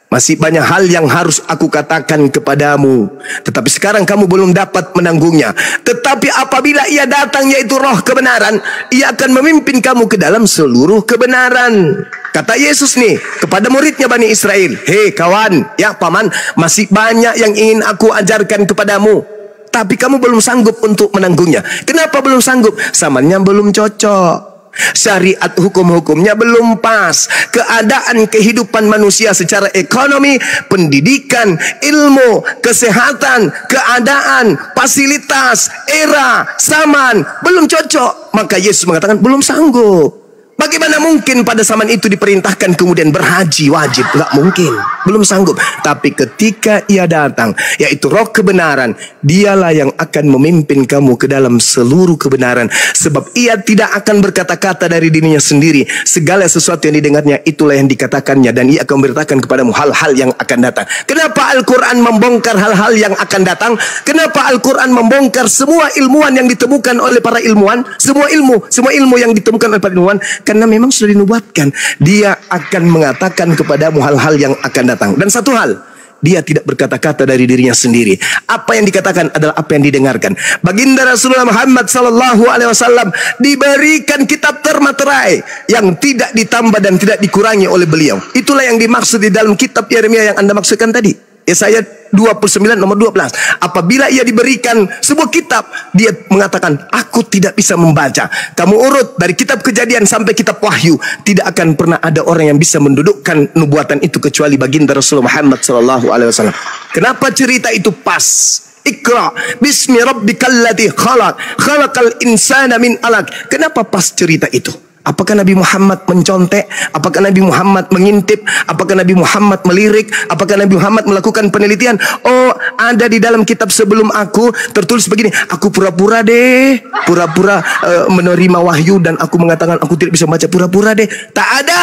Masih banyak hal yang harus aku katakan kepadamu, tetapi sekarang kamu belum dapat menanggungnya. Tetapi apabila ia datang, yaitu roh kebenaran, ia akan memimpin kamu ke dalam seluruh kebenaran. Kata Yesus nih kepada muridnya Bani Israel, hei kawan, ya paman, masih banyak yang ingin aku ajarkan kepadamu, tapi kamu belum sanggup untuk menanggungnya. Kenapa belum sanggup? Zamannya belum cocok. Syariat hukum-hukumnya belum pas. Keadaan kehidupan manusia secara ekonomi, pendidikan, ilmu, kesehatan, keadaan, fasilitas, era, zaman belum cocok. Maka Yesus mengatakan belum sanggup. Bagaimana mungkin pada zaman itu diperintahkan kemudian berhaji wajib? Enggak mungkin, belum sanggup. Tapi ketika ia datang, yaitu roh kebenaran, dialah yang akan memimpin kamu ke dalam seluruh kebenaran. Sebab ia tidak akan berkata-kata dari dirinya sendiri. Segala sesuatu yang didengarnya itulah yang dikatakannya, dan ia akan memberitakan kepadamu hal-hal yang akan datang. Kenapa Al-Quran membongkar hal-hal yang akan datang? Kenapa Al-Quran membongkar semua ilmuwan yang ditemukan oleh para ilmuwan? Semua ilmu yang ditemukan oleh para ilmuwan. Karena memang sudah dinubuatkan, dia akan mengatakan kepadamu hal-hal yang akan datang. Dan satu hal, Dia tidak berkata-kata dari dirinya sendiri. Apa yang dikatakan adalah apa yang didengarkan. Baginda Rasulullah Muhammad SAW diberikan kitab termaterai yang tidak ditambah dan tidak dikurangi oleh beliau. Itulah yang dimaksud di dalam kitab Yeremia yang Anda maksudkan tadi. Yesaya 29 nomor 12. Apabila ia diberikan sebuah kitab, dia mengatakan, aku tidak bisa membaca. Kamu urut dari kitab Kejadian sampai kitab Wahyu, tidak akan pernah ada orang yang bisa mendudukkan nubuatan itu kecuali baginda Rasulullah Muhammad SAW. Kenapa cerita itu pas? Iqra bismi rabbikal ladzi khalaq, khalaqal insana min alaq. Kenapa pas cerita itu? Apakah Nabi Muhammad mencontek? Apakah Nabi Muhammad mengintip? Apakah Nabi Muhammad melirik? Apakah Nabi Muhammad melakukan penelitian? Oh, ada di dalam kitab sebelum aku tertulis begini. Aku pura-pura deh, pura-pura menerima wahyu dan aku mengatakan aku tidak bisa baca, pura-pura deh. Tak ada.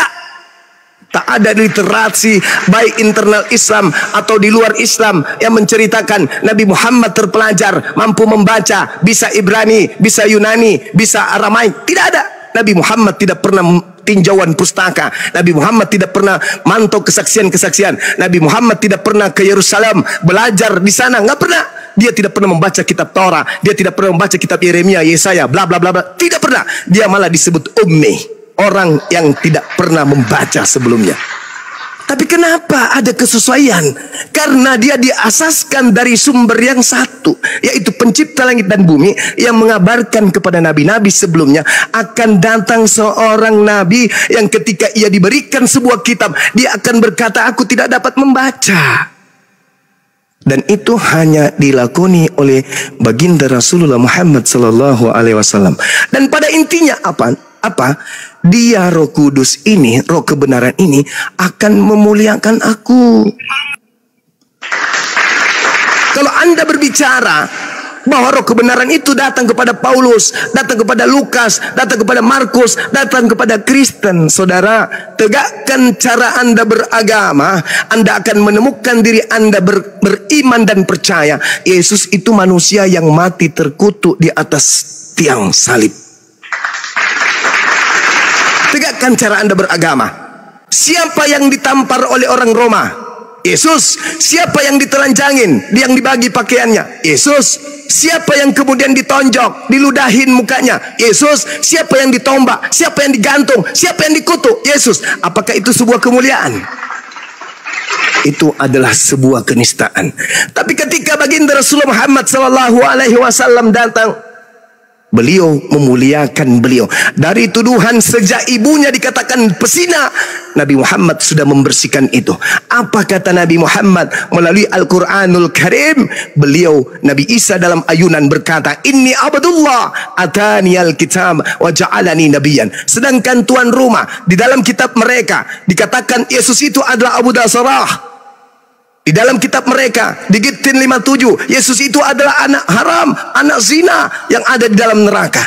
Tak ada literasi baik internal Islam atau di luar Islam yang menceritakan Nabi Muhammad terpelajar, mampu membaca, bisa Ibrani, bisa Yunani, bisa Aramaik. Tidak ada. Nabi Muhammad tidak pernah tinjauan pustaka. Nabi Muhammad tidak pernah mantau kesaksian-kesaksian. Nabi Muhammad tidak pernah ke Yerusalem belajar di sana, nggak pernah. Dia tidak pernah membaca kitab Torah, dia tidak pernah membaca kitab Yeremia, Yesaya, bla bla bla bla. Tidak pernah. Dia malah disebut ummi, orang yang tidak pernah membaca sebelumnya. Tapi kenapa ada kesesuaian? Karena dia diasaskan dari sumber yang satu, yaitu pencipta langit dan bumi, yang mengabarkan kepada nabi-nabi sebelumnya akan datang seorang nabi yang ketika ia diberikan sebuah kitab, dia akan berkata, aku tidak dapat membaca. Dan itu hanya dilakoni oleh baginda Rasulullah Muhammad SAW. Dan pada intinya apa? Dia Roh Kudus ini, Roh kebenaran ini akan memuliakan aku. Kalau Anda berbicara bahwa Roh kebenaran itu datang kepada Paulus, datang kepada Lukas, datang kepada Markus, datang kepada Kristen, saudara, tegakkan cara Anda beragama, Anda akan menemukan diri Anda beriman dan percaya Yesus itu manusia yang mati terkutuk di atas tiang salib. Tegakkan cara Anda beragama. Siapa yang ditampar oleh orang Roma? Yesus. Siapa yang ditelanjangin, yang dibagi pakaiannya? Yesus. Siapa yang kemudian ditonjok, diludahin mukanya? Yesus. Siapa yang ditombak? Siapa yang digantung? Siapa yang dikutuk? Yesus. Apakah itu sebuah kemuliaan? Itu adalah sebuah kenistaan. Tapi ketika baginda Rasulullah Muhammad SAW datang, beliau memuliakan beliau. Dari tuduhan sejak ibunya dikatakan pesina, Nabi Muhammad sudah membersihkan itu. Apa kata Nabi Muhammad melalui Al-Quranul Karim? Beliau, Nabi Isa dalam ayunan berkata, Inni abdullah ataniyal kitab wa ja'alani nabiyan. Sedangkan tuan rumah di dalam kitab mereka dikatakan Yesus itu adalah Abu Dasarah. Di dalam kitab mereka di Gittin 57, Yesus itu adalah anak haram, anak zina yang ada di dalam neraka.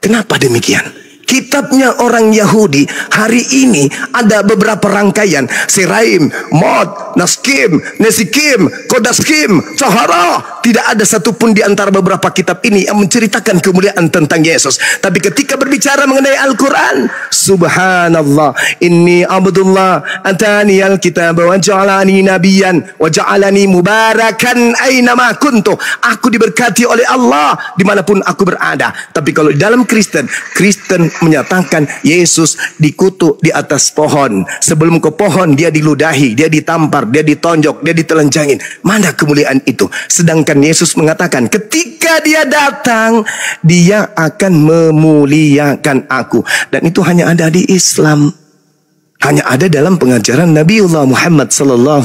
Kenapa demikian? Kitabnya orang Yahudi hari ini ada beberapa rangkaian: Seraim, Mod, Naskim, Nesikim, Kodaskim, Cahara. Tidak ada satupun di antara beberapa kitab ini yang menceritakan kemuliaan tentang Yesus. Tapi ketika berbicara mengenai Al-Quran, subhanallah, inni abdullah atani al-kitab wa ja'alani nabiyan wa ja'alani mubarakan aynama kuntu. Aku diberkati oleh Allah dimanapun aku berada. Tapi kalau di dalam Kristen menyatakan Yesus dikutuk di atas pohon. Sebelum ke pohon dia diludahi, dia ditampar, dia ditonjok, dia ditelanjangin. Mana kemuliaan itu? Sedangkan Yesus mengatakan ketika dia datang, dia akan memuliakan aku. Dan itu hanya ada di Islam. Hanya ada dalam pengajaran Nabiullah Muhammad SAW.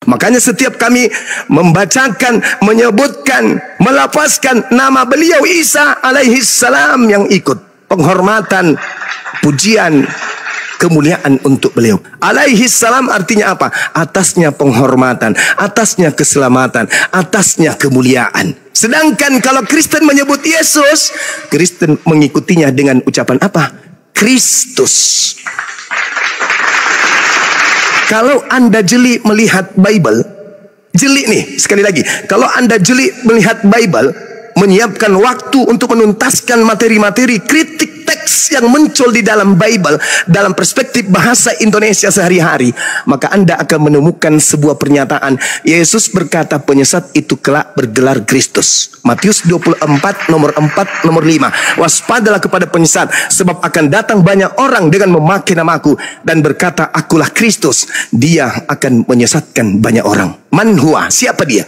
Makanya setiap kami membacakan, menyebutkan, melafazkan nama beliau Isa alaihi salam yang ikut penghormatan, pujian, kemuliaan untuk beliau. Alaihi salam artinya apa? Atasnya penghormatan, atasnya keselamatan, atasnya kemuliaan. Sedangkan kalau Kristen menyebut Yesus, Kristen mengikutinya dengan ucapan apa? Kristus. Kalau Anda jeli melihat Bible, jeli nih, sekali lagi, kalau Anda jeli melihat Bible, menyiapkan waktu untuk menuntaskan materi-materi kritik teks teks yang muncul di dalam Bible dalam perspektif bahasa Indonesia sehari-hari, maka Anda akan menemukan sebuah pernyataan. Yesus berkata penyesat itu kelak bergelar Kristus. Matius 24 nomor 4 nomor 5. Waspadalah kepada penyesat, sebab akan datang banyak orang dengan memakai namaku dan berkata akulah Kristus. Dia akan menyesatkan banyak orang. Man huwa? Siapa dia?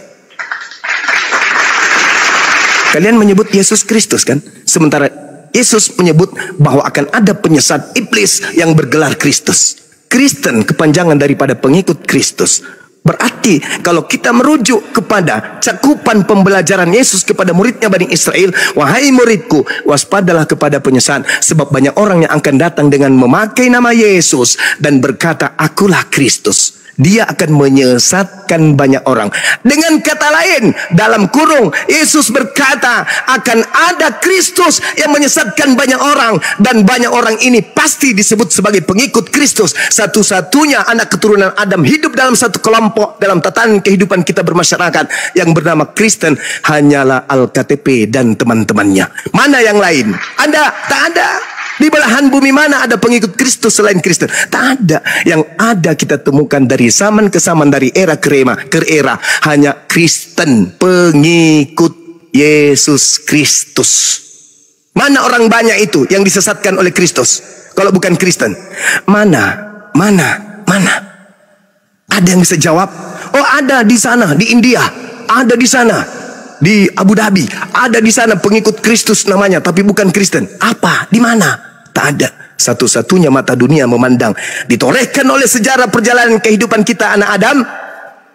Kalian menyebut Yesus Kristus kan? Sementara Yesus menyebut bahwa akan ada penyesat iblis yang bergelar Kristus. Kristen kepanjangan daripada pengikut Kristus. Berarti kalau kita merujuk kepada cakupan pembelajaran Yesus kepada muridnya Bani Israel, wahai muridku, waspadalah kepada penyesat, sebab banyak orang yang akan datang dengan memakai nama Yesus dan berkata akulah Kristus. Dia akan menyesatkan banyak orang. Dengan kata lain, dalam kurung, Yesus berkata akan ada Kristus yang menyesatkan banyak orang, dan banyak orang ini pasti disebut sebagai pengikut Kristus. Satu-satunya anak keturunan Adam hidup dalam satu kelompok dalam tatanan kehidupan kita bermasyarakat yang bernama Kristen hanyalah Alkitab dan teman-temannya. Mana yang lain? Ada? Tak ada. Di belahan bumi mana ada pengikut Kristus selain Kristen? Tak ada. Yang ada kita temukan dari zaman ke zaman, dari era ke era, hanya Kristen, pengikut Yesus Kristus. Mana orang banyak itu yang disesatkan oleh Kristus kalau bukan Kristen? Mana? Ada yang bisa jawab? Oh, ada di sana, di India, ada di sana, di Abu Dhabi, ada di sana pengikut Kristus namanya, tapi bukan Kristen. Apa? Di mana? Tak ada. Satu-satunya mata dunia memandang, ditorehkan oleh sejarah perjalanan kehidupan kita anak Adam,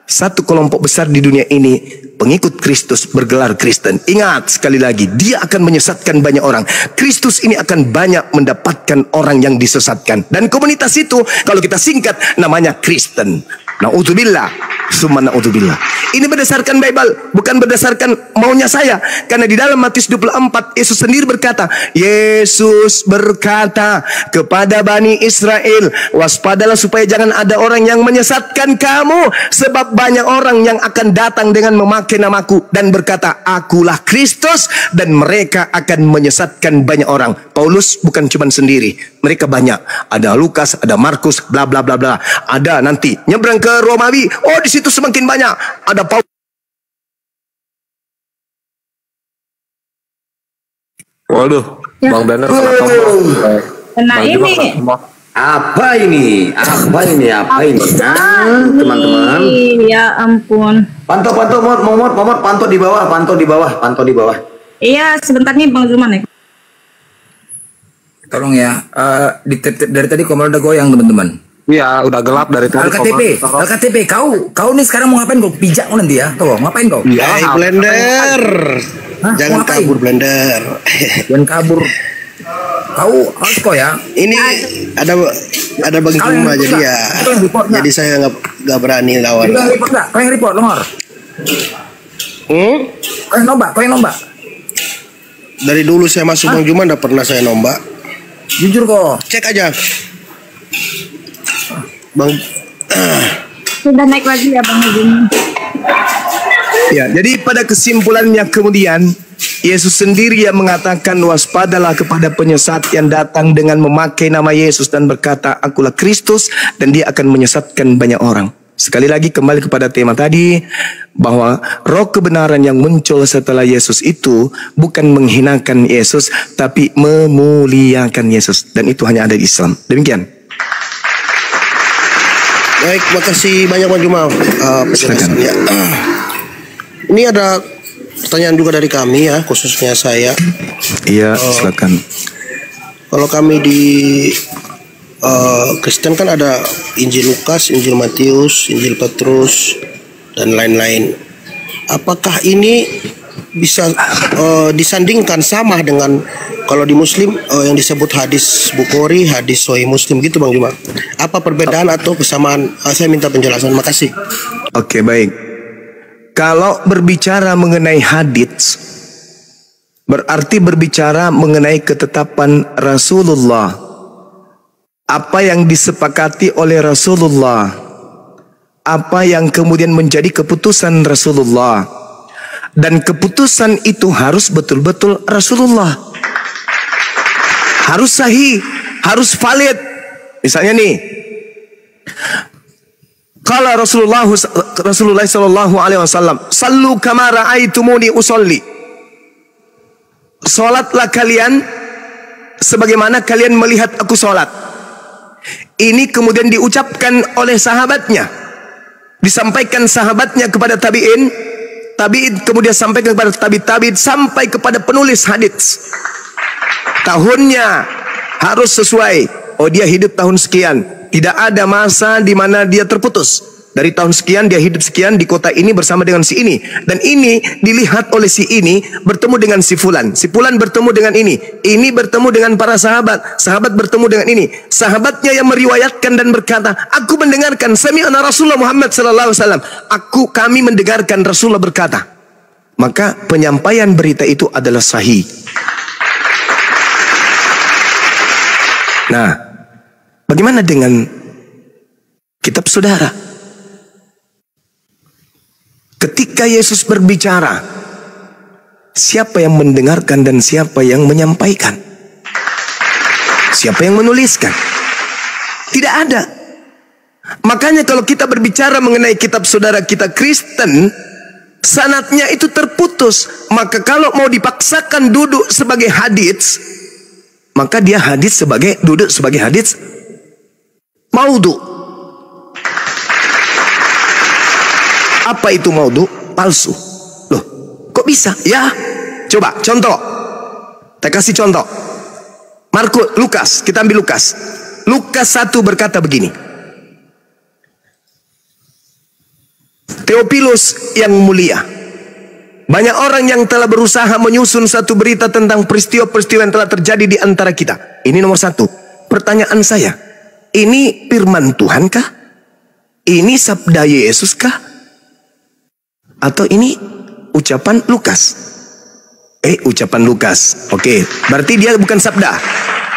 satu kelompok besar di dunia ini pengikut Kristus bergelar Kristen. Ingat sekali lagi, dia akan menyesatkan banyak orang. Kristus ini akan banyak mendapatkan orang yang disesatkan, dan komunitas itu kalau kita singkat namanya Kristen. Na'udzubillah, summa na'udzubillah. Ini berdasarkan Bible, bukan berdasarkan maunya saya. Karena di dalam Matius 24, Yesus sendiri berkata, Yesus berkata kepada Bani Israel, waspadalah supaya jangan ada orang yang menyesatkan kamu, sebab banyak orang yang akan datang dengan memakai namaku dan berkata akulah Kristus, dan mereka akan menyesatkan banyak orang. Paulus bukan cuma sendiri, mereka banyak. Ada Lukas, ada Markus, bla bla bla bla. Ada nanti nyebrang ke Romawi, oh di situ semakin banyak. Ada Paulus.
Waduh,
Ya.
Bang Daner
Nah ini
Apa ini? Nah, teman-teman.
ya ampun.
Pantau, Momot, pantau di bawah.
Iya, sebentar nih Bang Zuman ya.
Tolong ya, dari tadi komando udah goyang teman-teman.
Iya, udah gelap dari tadi.
LKTP, kau nih sekarang mau ngapain? Kau pijak nanti ya, tuh ngapain kau?
Hai Blender.
Hah,
Jangan
mau ngapain?
kabur Blender.
Jangan kabur. Kau harus kau ya.
Ini ada bagi
Kau yang
rumah
report
jadi
nggak?
ya.
Kau yang report nggak?
Jadi saya nggak berani lawan.
Kau yang report nggak? Kau yang report, Longor. Kau yang nombak.
Dari dulu saya masuk Bang Juman nggak pernah saya nombak.
Jujur kok.
Cek aja. Bang.
Sudah naik lagi ya Bang Zuman.
Ya, jadi pada kesimpulannya kemudian Yesus sendiri yang mengatakan waspadalah kepada penyesat yang datang dengan memakai nama Yesus dan berkata akulah Kristus, dan dia akan menyesatkan banyak orang. Sekali lagi kembali kepada tema tadi, bahwa roh kebenaran yang muncul setelah Yesus itu bukan menghinakan Yesus, tapi memuliakan Yesus, dan itu hanya ada di Islam. Demikian.
Baik, makasih banyak Bang Jumal penjelasannya. Ini ada pertanyaan juga dari kami ya, khususnya saya.
Iya, silakan.
Kalau kami di Kristen kan ada Injil Lukas, Injil Matius, Injil Petrus, dan lain-lain. Apakah ini bisa disandingkan sama dengan kalau di Muslim yang disebut hadis Bukhari, hadis Sahih Muslim gitu Bang Juma? Apa perbedaan atau kesamaan? Saya minta penjelasan. Makasih.
Oke, baik. Kalau berbicara mengenai hadits, berarti berbicara mengenai ketetapan Rasulullah. Apa yang disepakati oleh Rasulullah, apa yang kemudian menjadi keputusan Rasulullah, dan keputusan itu harus betul-betul Rasulullah. harus sahih, harus valid. Misalnya nih, kalau Rasulullah sallallahu alaihi wasallam, "Sallu kama ra'aitumuni usolli." Salatlah kalian sebagaimana kalian melihat aku salat. Ini kemudian diucapkan oleh sahabatnya, disampaikan sahabatnya kepada tabi'in, tabi'in kemudian sampaikan kepada tabi'in, sampai kepada penulis hadits. Tahunnya harus sesuai. Oh, dia hidup tahun sekian. Tidak ada masa di mana dia terputus. Dari tahun sekian dia hidup sekian di kota ini bersama dengan si ini. Dan ini dilihat oleh si ini bertemu dengan si fulan. Si fulan bertemu dengan ini. Ini bertemu dengan para sahabat. Sahabat bertemu dengan ini. Sahabatnya yang meriwayatkan dan berkata, aku mendengarkan sami'na Rasulullah Muhammad sallallahu alaihi wasallam. Kami mendengarkan Rasulullah berkata. Maka penyampaian berita itu adalah sahih. Nah, bagaimana dengan kitab saudara? Ketika Yesus berbicara, siapa yang mendengarkan dan siapa yang menyampaikan? Siapa yang menuliskan? Tidak ada. Makanya kalau kita berbicara mengenai kitab saudara kita Kristen, sanadnya itu terputus. Maka kalau mau dipaksakan duduk sebagai hadits, maka dia duduk sebagai hadits maudhu. Apa itu maudhu? Palsu. Loh, kok bisa? Ya, coba contoh. Saya kasih contoh. Lukas, kita ambil Lukas. Lukas 1 berkata begini. Theophilus yang mulia, banyak orang yang telah berusaha menyusun satu berita tentang peristiwa-peristiwa yang telah terjadi di antara kita. Ini nomor 1. Pertanyaan saya, ini firman Tuhan kah? Ini sabda Yesus kah? Atau ini ucapan Lukas? Ucapan Lukas. Oke, berarti dia bukan sabda.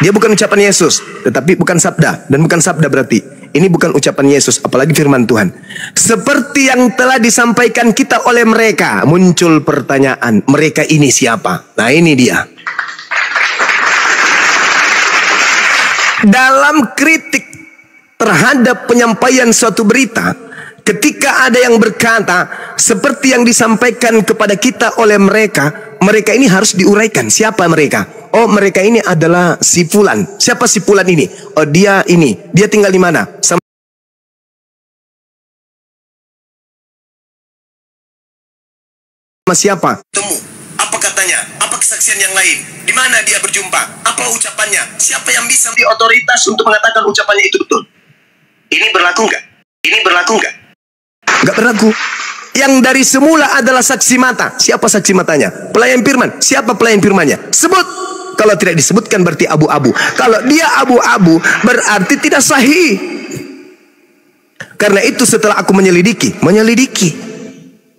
Dia bukan ucapan Yesus, tetapi bukan sabda. Dan bukan sabda berarti ini bukan ucapan Yesus, apalagi firman Tuhan. Seperti yang telah disampaikan kita oleh mereka. Muncul pertanyaan, mereka ini siapa? Nah, ini dia. Dalam kritik terhadap penyampaian suatu berita, ketika ada yang berkata seperti yang disampaikan kepada kita oleh mereka, mereka ini harus diuraikan. Siapa mereka? Oh, mereka ini adalah si fulan. Siapa si fulan ini? Oh, dia ini. Dia tinggal di mana? Sama siapa? Temu. Apa katanya? Apa kesaksian yang lain? Di mana dia berjumpa? Apa ucapannya? Siapa yang bisa di otoritas untuk mengatakan ucapannya itu betul? Ini berlaku nggak? Ini berlaku nggak? Nggak berlaku. Yang dari semula adalah saksi mata. Siapa saksi matanya? Pelayan firman. Siapa pelayan firmannya? Sebut. Kalau tidak disebutkan berarti abu-abu. Kalau dia abu-abu berarti tidak sahih. Karena itu setelah aku menyelidiki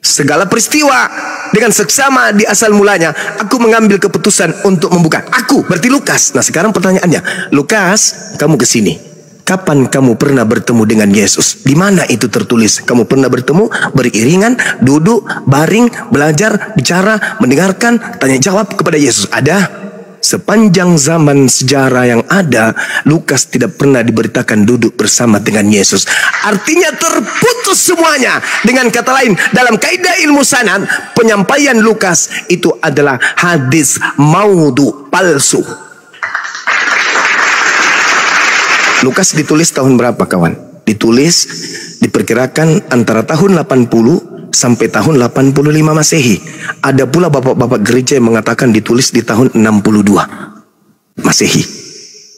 segala peristiwa dengan seksama di asal mulanya, aku mengambil keputusan untuk membuka. Aku berarti Lukas. Nah, sekarang pertanyaannya, Lukas, kamu ke sini. Kapan kamu pernah bertemu dengan Yesus? Di mana itu tertulis? Kamu pernah bertemu, beriringan, duduk, baring, belajar, bicara, mendengarkan, tanya jawab kepada Yesus? Ada? Sepanjang zaman sejarah yang ada, Lukas tidak pernah diberitakan duduk bersama dengan Yesus. Artinya terputus semuanya. Dengan kata lain, dalam kaidah ilmu sanad, penyampaian Lukas itu adalah hadis maudhu, palsu. Lukas ditulis tahun berapa, kawan? Ditulis diperkirakan antara tahun 80 sampai tahun 85 Masehi. Ada pula bapak-bapak gereja yang mengatakan ditulis di tahun 62 Masehi.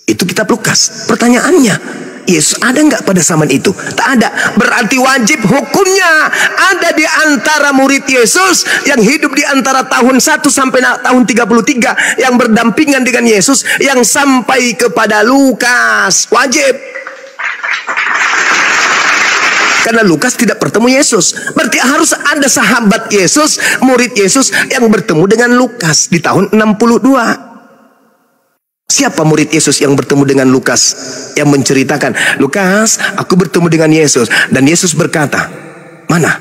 Itu kitab Lukas. Pertanyaannya, Yesus ada nggak pada zaman itu? Tak ada. Berarti wajib hukumnya ada di antara murid Yesus yang hidup di antara tahun 1 sampai tahun 33 yang berdampingan dengan Yesus, yang sampai kepada Lukas. Wajib. Karena Lukas tidak bertemu Yesus. Berarti harus ada sahabat Yesus, murid Yesus yang bertemu dengan Lukas di tahun 62. Siapa murid Yesus yang bertemu dengan Lukas, yang menceritakan, Lukas, aku bertemu dengan Yesus. Dan Yesus berkata, mana?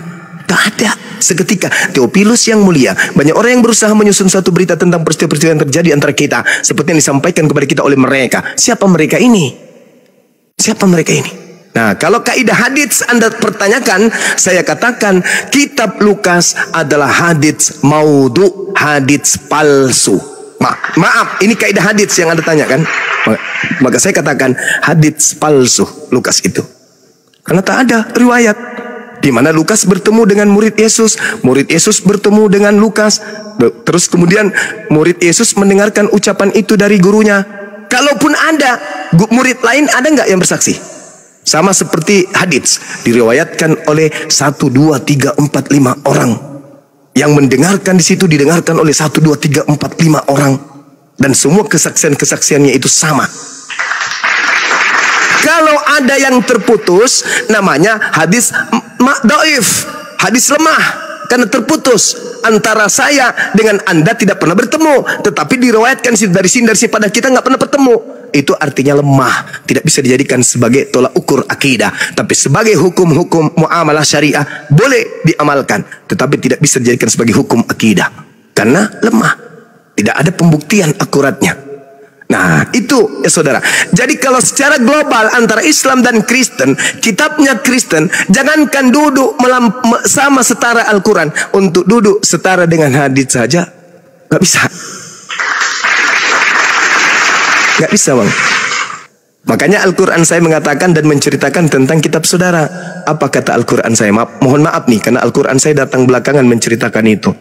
Tak ada. Seketika Theophilus yang mulia, banyak orang yang berusaha menyusun suatu berita tentang peristiwa-peristiwa yang terjadi antara kita, seperti yang disampaikan kepada kita oleh mereka. Siapa mereka ini? Siapa mereka ini? Nah, kalau kaidah hadits Anda pertanyakan, saya katakan kitab Lukas adalah hadits maudhu, hadits palsu. Maaf, ini kaidah hadits yang Anda tanyakan. Maka saya katakan hadits palsu Lukas itu. Karena tak ada riwayat di mana Lukas bertemu dengan murid Yesus bertemu dengan Lukas, terus kemudian murid Yesus mendengarkan ucapan itu dari gurunya. Kalaupun ada murid lain, ada nggak yang bersaksi? Sama seperti hadits diriwayatkan oleh 1, 2, 3, 4, 5 orang. Yang mendengarkan di situ didengarkan oleh 1, 2, 3, 4, 5 orang. Dan semua kesaksian-kesaksiannya itu sama. Kalau ada yang terputus, namanya hadis dhaif, hadis lemah. Karena terputus antara saya dengan Anda tidak pernah bertemu, tetapi diriwayatkan dari sini pada kita nggak pernah bertemu. Itu artinya lemah, tidak bisa dijadikan sebagai tolak ukur akidah. Tapi sebagai hukum-hukum muamalah syariah boleh diamalkan, tetapi tidak bisa dijadikan sebagai hukum akidah karena lemah, tidak ada pembuktian akuratnya. Nah, itu ya saudara. Jadi kalau secara global antara Islam dan Kristen, kitabnya Kristen, jangankan duduk sama setara Al-Quran, untuk duduk setara dengan hadits saja nggak bisa. Nggak bisa, bang. Makanya Al-Quran saya mengatakan dan menceritakan tentang kitab saudara. Apa kata Al-Quran saya? Mohon maaf nih, karena Al-Quran saya datang belakangan menceritakan itu.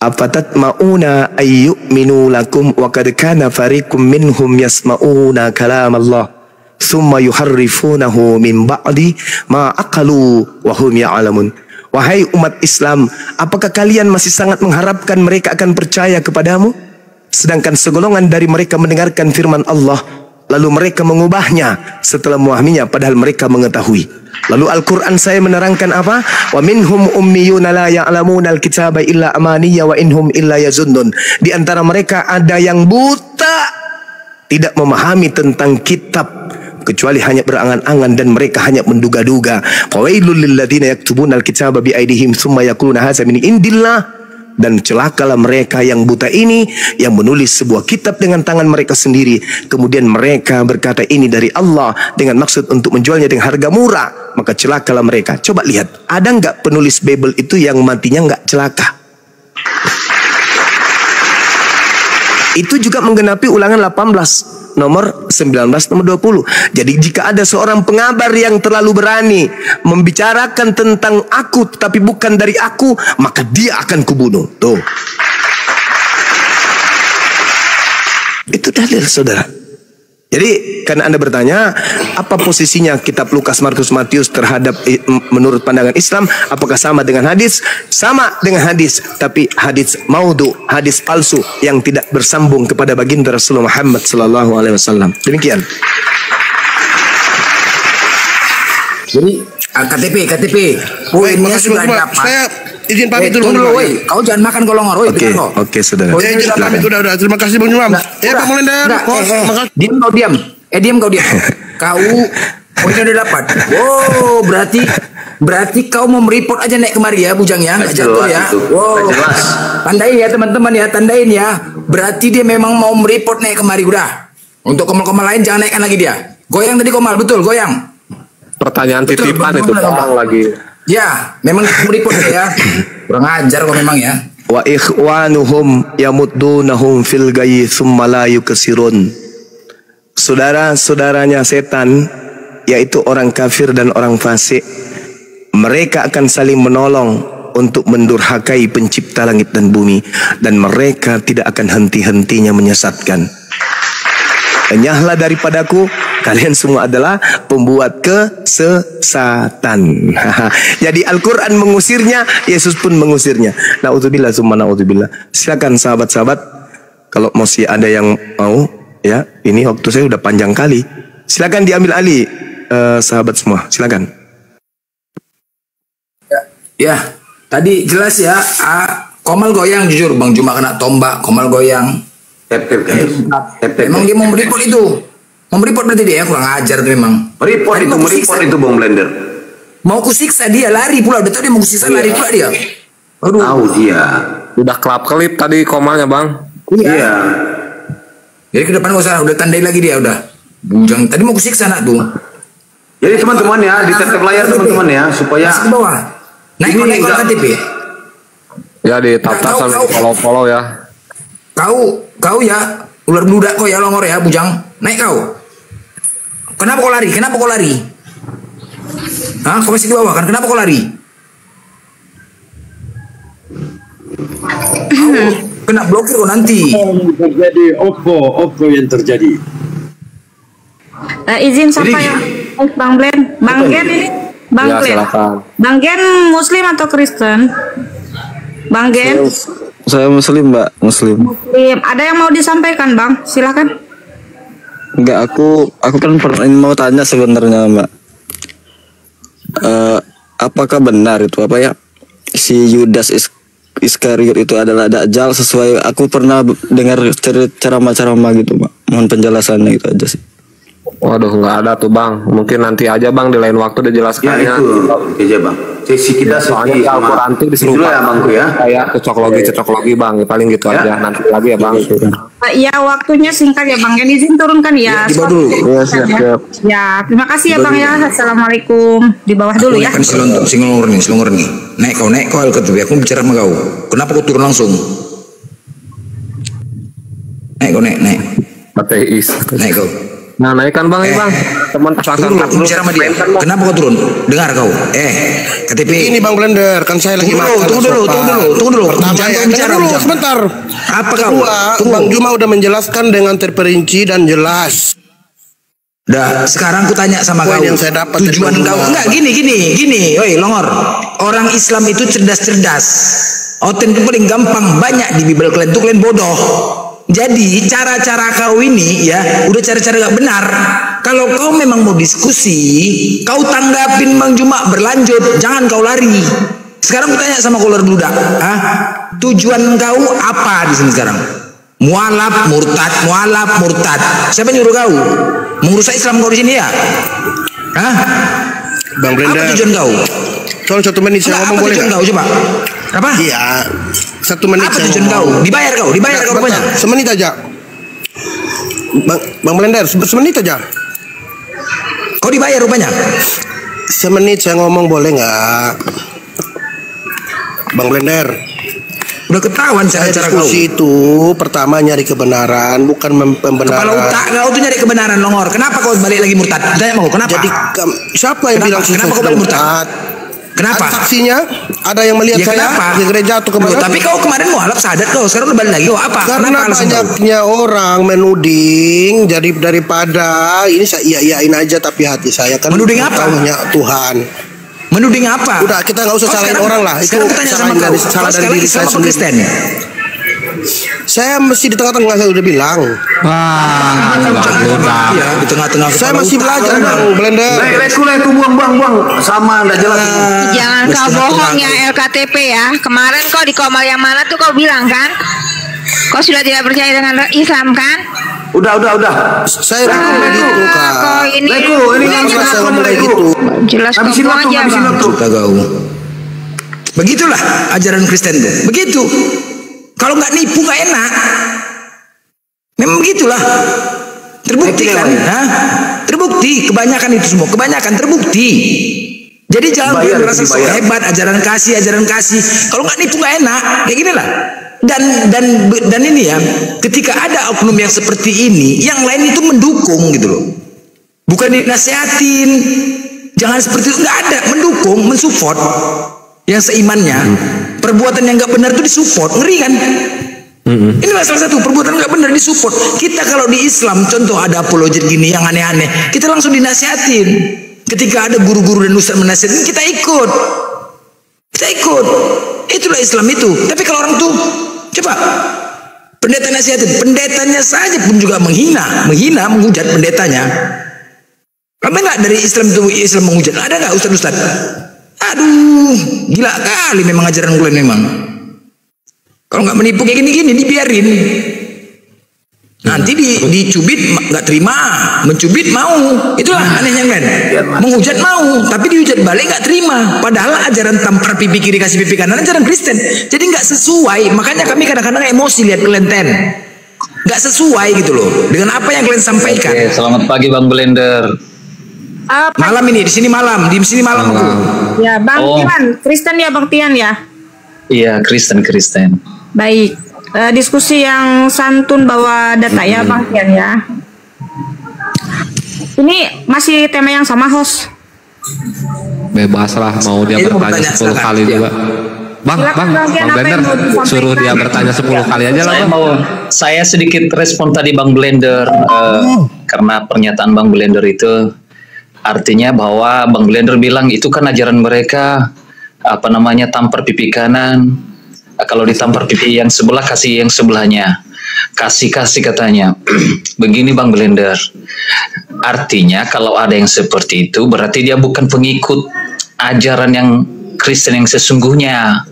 Afatat ma'una ayyu'minu lakum wa qad kana fariqum minhum yasma'una kalam Allah thumma yuharrifunahu min ba'di ma aqalu wa hum ya'lamun. Wahai umat Islam, apakah kalian masih sangat mengharapkan mereka akan percaya kepadamu? Sedangkan segolongan dari mereka mendengarkan firman Allah, lalu mereka mengubahnya setelah memahaminya padahal mereka mengetahui. Lalu Al-Quran saya menerangkan apa? Wa minhum ummiyuna la ya'lamuna al-kitaba illa amaniya wa inhum illa yazunnun. Di antara mereka ada yang buta, tidak memahami tentang kitab, kecuali hanya berangan-angan dan mereka hanya menduga-duga. Fawailul lil ladzina yaktubuna al-kitaba bi aydihim tsumma yaquluna hadza min indillah. Dan celakalah mereka yang buta ini, yang menulis sebuah kitab dengan tangan mereka sendiri, kemudian mereka berkata ini dari Allah dengan maksud untuk menjualnya dengan harga murah. Maka celakalah mereka. Coba lihat, ada nggak penulis Bible itu yang matinya nggak celaka? Itu juga menggenapi ulangan 18 nomor 19 nomor 20. Jadi jika ada seorang pengabar yang terlalu berani membicarakan tentang aku tetapi bukan dari aku, maka dia akan kubunuh. Tuh. Itu dalil, saudara. Jadi karena Anda bertanya apa posisinya kitab Lukas, Markus, Matius terhadap menurut pandangan Islam, apakah sama dengan hadis? Sama dengan hadis, tapi hadis maudhu, hadis palsu yang tidak bersambung kepada baginda Rasulullah Muhammad sallallahu alaihi wasallam. Demikian.
Jadi KTP. Poinnya sudah dapat.
Saya izin pamit dulu.
Kau jangan makan kolongor,
Oke, saudara.
Ya, izin pamit udah. Terima kasih Bang Imam. Ya, Bang Lender.
Diam. Diam kau. Kau poinnya udah dapat. Oh, berarti kau mau mereport aja naik kemari ya, Bujang ya, nggak jatuh ya. Wow. Tandain ya teman-teman ya, tandain ya. Berarti dia memang mau mereport naik kemari udah. Untuk komal-komal lain jangan naikkan lagi dia. Goyang tadi komal, betul goyang.
Pertanyaan titipan itu tolong lagi.
Ya, memang mereport ya. Kurang ajar kok memang ya.
Wa ikhwanuhum yamuddunahum fil gayyi tsumma la yukasirun. Saudara-saudaranya setan, yaitu orang kafir dan orang fasik, mereka akan saling menolong untuk mendurhakai pencipta langit dan bumi, dan mereka tidak akan henti-hentinya menyesatkan. Enyahlah daripadaku, kalian semua adalah pembuat kesesatan. Jadi Al-Quran mengusirnya, Yesus pun mengusirnya. Na'udzubillah summa na'udzubillah. Silakan sahabat-sahabat, kalau masih ada yang mau, ya, ini waktu saya udah panjang kali. Silakan diambil alih, sahabat semua. Silakan.
Ya, tadi jelas ya. Komal goyang jujur, Bang Juma kena tombak, Komal goyang.
Tep.
Memang dia mau mereport itu. Mau mereport berarti dia kurang ajar tuh memang.
Mereport itu Bang Blender.
Mau kusiksa dia, lari pula. Udah tahu dia mau kusiksa, lari pula dia. Aduh.
Tahu dia.
Udah kelap-kelip tadi komalnya bang.
Iya.
Jadi ke depan gak usah, udah tandai lagi dia udah. Bujang tadi mau kusiksa anak tuh.
Jadi teman-teman ya, di tetep layar teman-teman ya, supaya
Masuk ke bawah. Naik
Ini
ke
enggak-
KTP.
Ya di tap-tap sambil follow-follow ya.
Kau ya, ular bludak kau ya longor ya, bujang. Naik kau. Kenapa kau lari? Kenapa kau lari? Hah? Kau masih di bawah kan? Kenapa kau lari? Kau kena blokir kau nanti.
Terjadi apa yang terjadi?
Izin siapa
Jadi-
yang Bang Glen? Bang Gen ini? Bang
Ya,
Glen.
silakan.
Bang Gen Muslim atau Kristen? Bang Gen
Saya muslim mbak, muslim.
Muslim. Ada yang mau disampaikan Bang? Silakan.
Enggak, aku kan mau tanya sebenarnya mbak. Apakah benar itu apa ya? Si Yudas Iskariot itu adalah Dajjal sesuai aku pernah dengar ceramah-ceramah gitu mbak. Mohon penjelasannya itu aja sih.
Waduh, nggak ada tuh bang. Mungkin nanti aja bang, di lain waktu dijelaskan
ya itu aja bang. Sesi kita
Soalnya
sesi
di Al-Quran tuh
Itulah ya bangku ya.
Kayak cocok logi bang. Paling gitu
Ya.
aja. Nanti lagi ya bang.
Ya waktunya singkat ya Bang Gen, izin turunkan ya.
Di bawah dulu.
Iya, siap.
Ya, terima kasih ya Bang ya. Assalamualaikum. Di bawah dulu ya.
Kan silongor nih. Naik kau KTP. Aku bicara sama kau. Kenapa kau turun langsung? Naik.
Ateis.
Naik kau.
Nah naikkan bang, bang. Teman
Tunggu dulu, aku bicara sama dia. Kenapa kau turun? Dengar kau. KTP.
Ini Bang Blender, kan saya lagi makan.
Tunggu dulu.
Pertama
Jangan
ya,
kau bicara,
dulu
bujang.
sebentar.
Apa kau?
Kedua, Bang Juma udah menjelaskan dengan terperinci dan jelas.
Dah, sekarang ku tanya sama
Poin
kau.
yang saya dapat dari
Tujuan
Bang
kau
Juma.
enggak gini. Woi, longor. Orang Islam itu cerdas. Oten itu paling gampang, banyak di Bible kalian tuh kalian bodoh. Jadi cara-cara kau ini ya udah cara-cara gak benar. Kalau kau memang mau diskusi, kau tanggapin Bang Juma berlanjut, jangan kau lari. Sekarang ku tanya sama kau ular bludak, tujuan kau apa di sini sekarang? Mualaf murtad. Siapa nyuruh kau? Mengurusak Islam kau di sini ya?
Bang Blender.
Apa tujuan kau?
Tolong 1 menit saya ngomong
Apa
boleh
tujuan
nggak?
kau coba? Apa?
Iya. 1 menit
Apa
saya
tujuan kau?
ngomong.
Dibayar kau rupanya.
Semenit aja. Bang Blender, semenit aja.
Kau dibayar rupanya.
Semenit saya ngomong boleh nggak? Bang Blender.
Udah ketahuan cara-cara kau.
Diskusi itu pertama nyari kebenaran, bukan pembenaran.
Kepala otak kau tuh nyari kebenaran longor. Kenapa kau balik lagi murtad? Tanya mau kenapa?
Jadi siapa yang bilang saya
Kenapa kau
sudah
balik murtad? Kenapa?
Ada saksinya? Ada yang melihat
Ya
saya
kenapa?
di gereja atau kemana?
Loh, tapi kau kemarin mualaf sadat kau, sekarang udah balik lagi. Kau apa?
Karena
Kenapa alasan kau?
banyaknya orang menuding, jadi daripada ini saya iyain aja, tapi hati saya kan
Menuding apa?
tahunya Tuhan.
Menuding apa?
Udah, kita nggak usah
Kau
salahin
sekarang-
orang lah. Itu
Sekarang aku tanya
salah
sama kau.
dari-
Kau
salah dari
sekarang
diri
Islam
saya
atau
sendiri.
Kristen?
Saya mesti di tengah-tengah, saya udah bilang.
Iya, di tengah-tengah.
Saya
kepala
masih
otak
belajar
kau.
Bang Blender.
Kuliah itu buang. Sama nggak jelas.
Jangan kau bohong ya LKTP ya. Kemarin kau di komal yang mana tuh kau bilang kan? Kau sudah tidak percaya dengan Islam kan?
Udah.
Saya bilang begitu Kak.
Kau ini
Ini
Nggak pernah saya ngomong kayak gitu.
jelas
Habisin
ngomong
waktu,
aja
habisin
bang.
waktu.
Suka kau. Begitulah ajaran Kristen tuh. Begitu. Kalau nggak nipu nggak enak. Memang begitulah. Terbukti kan? Terbukti. Kebanyakan itu semua. Kebanyakan terbukti. Jadi jangan
Dibayar,
merasa so
dibayar.
hebat ajaran kasih. Kalau nggak nipu nggak enak. Kayak gini lah. Dan ini ya, ketika ada oknum yang seperti ini, yang lain itu mendukung gitu loh. Bukan dinasihatin. Jangan seperti itu, nggak ada, mendukung, mensupport yang seimannya. Perbuatan yang nggak benar itu disupport, ngeri kan? Ini salah satu perbuatan nggak benar disupport. Kita kalau di Islam, contoh ada apologet gini yang aneh-aneh, kita langsung dinasihatin. Ketika ada guru-guru dan ustaz menasihatin, kita ikut. Itulah Islam itu. Tapi kalau orang tuh, coba pendeta nasihatin, pendetanya saja pun juga menghina, menghujat pendetanya. Ada nggak dari Islam itu Islam menghujat? Ada nggak ustaz-ustaz? Aduh, gila kali memang ajaran kalian memang. Kalau nggak menipu kayak gini-gini, dibiarin. Nanti Berarti dicubit nggak terima, mencubit mau. Itulah anehnya kan. Menghujat mau, tapi dihujat balik nggak terima. Padahal ajaran tampar pipi kiri kasih pipi kanan ajaran Kristen. Jadi nggak sesuai. Makanya kami kadang-kadang emosi lihat kelenten. Nggak sesuai gitu loh dengan apa yang kalian sampaikan.
Oke, selamat pagi Bang Blender.
Malam ini di sini malam aku.
Ya Bang Tian, Kristen ya Bang Tian ya.
Iya, Kristen.
Baik, diskusi yang santun bawa data ya Bang Tian ya. Ini masih tema yang sama host.
Bebas lah, mau dia bertanya 10 kali juga. Bang Blender suruh dia bertanya 10 kali aja lah.
Saya sedikit respon tadi Bang Blender karena pernyataan Bang Blender itu artinya bahwa Bang Blender bilang itu kan ajaran mereka tampar pipi kanan, kalau ditampar pipi yang sebelah kasih yang sebelahnya, kasih katanya. Begini Bang Blender, artinya kalau ada yang seperti itu berarti dia bukan pengikut ajaran yang Kristen yang sesungguhnya.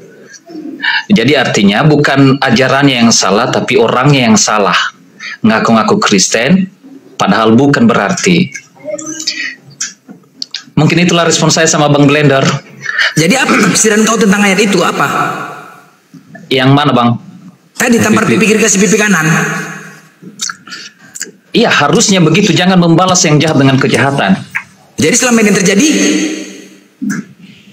Jadi artinya bukan ajarannya yang salah tapi orangnya yang salah. Ngaku-ngaku Kristen padahal bukan berarti. Mungkin itulah respon saya sama Bang Blender.
Jadi apa tafsiran kau tentang ayat itu apa?
Yang mana Bang?
Tadi tampar pipi kiri kasih pipi kanan.
Iya harusnya begitu, jangan membalas yang jahat dengan kejahatan.
Jadi selama ini yang terjadi.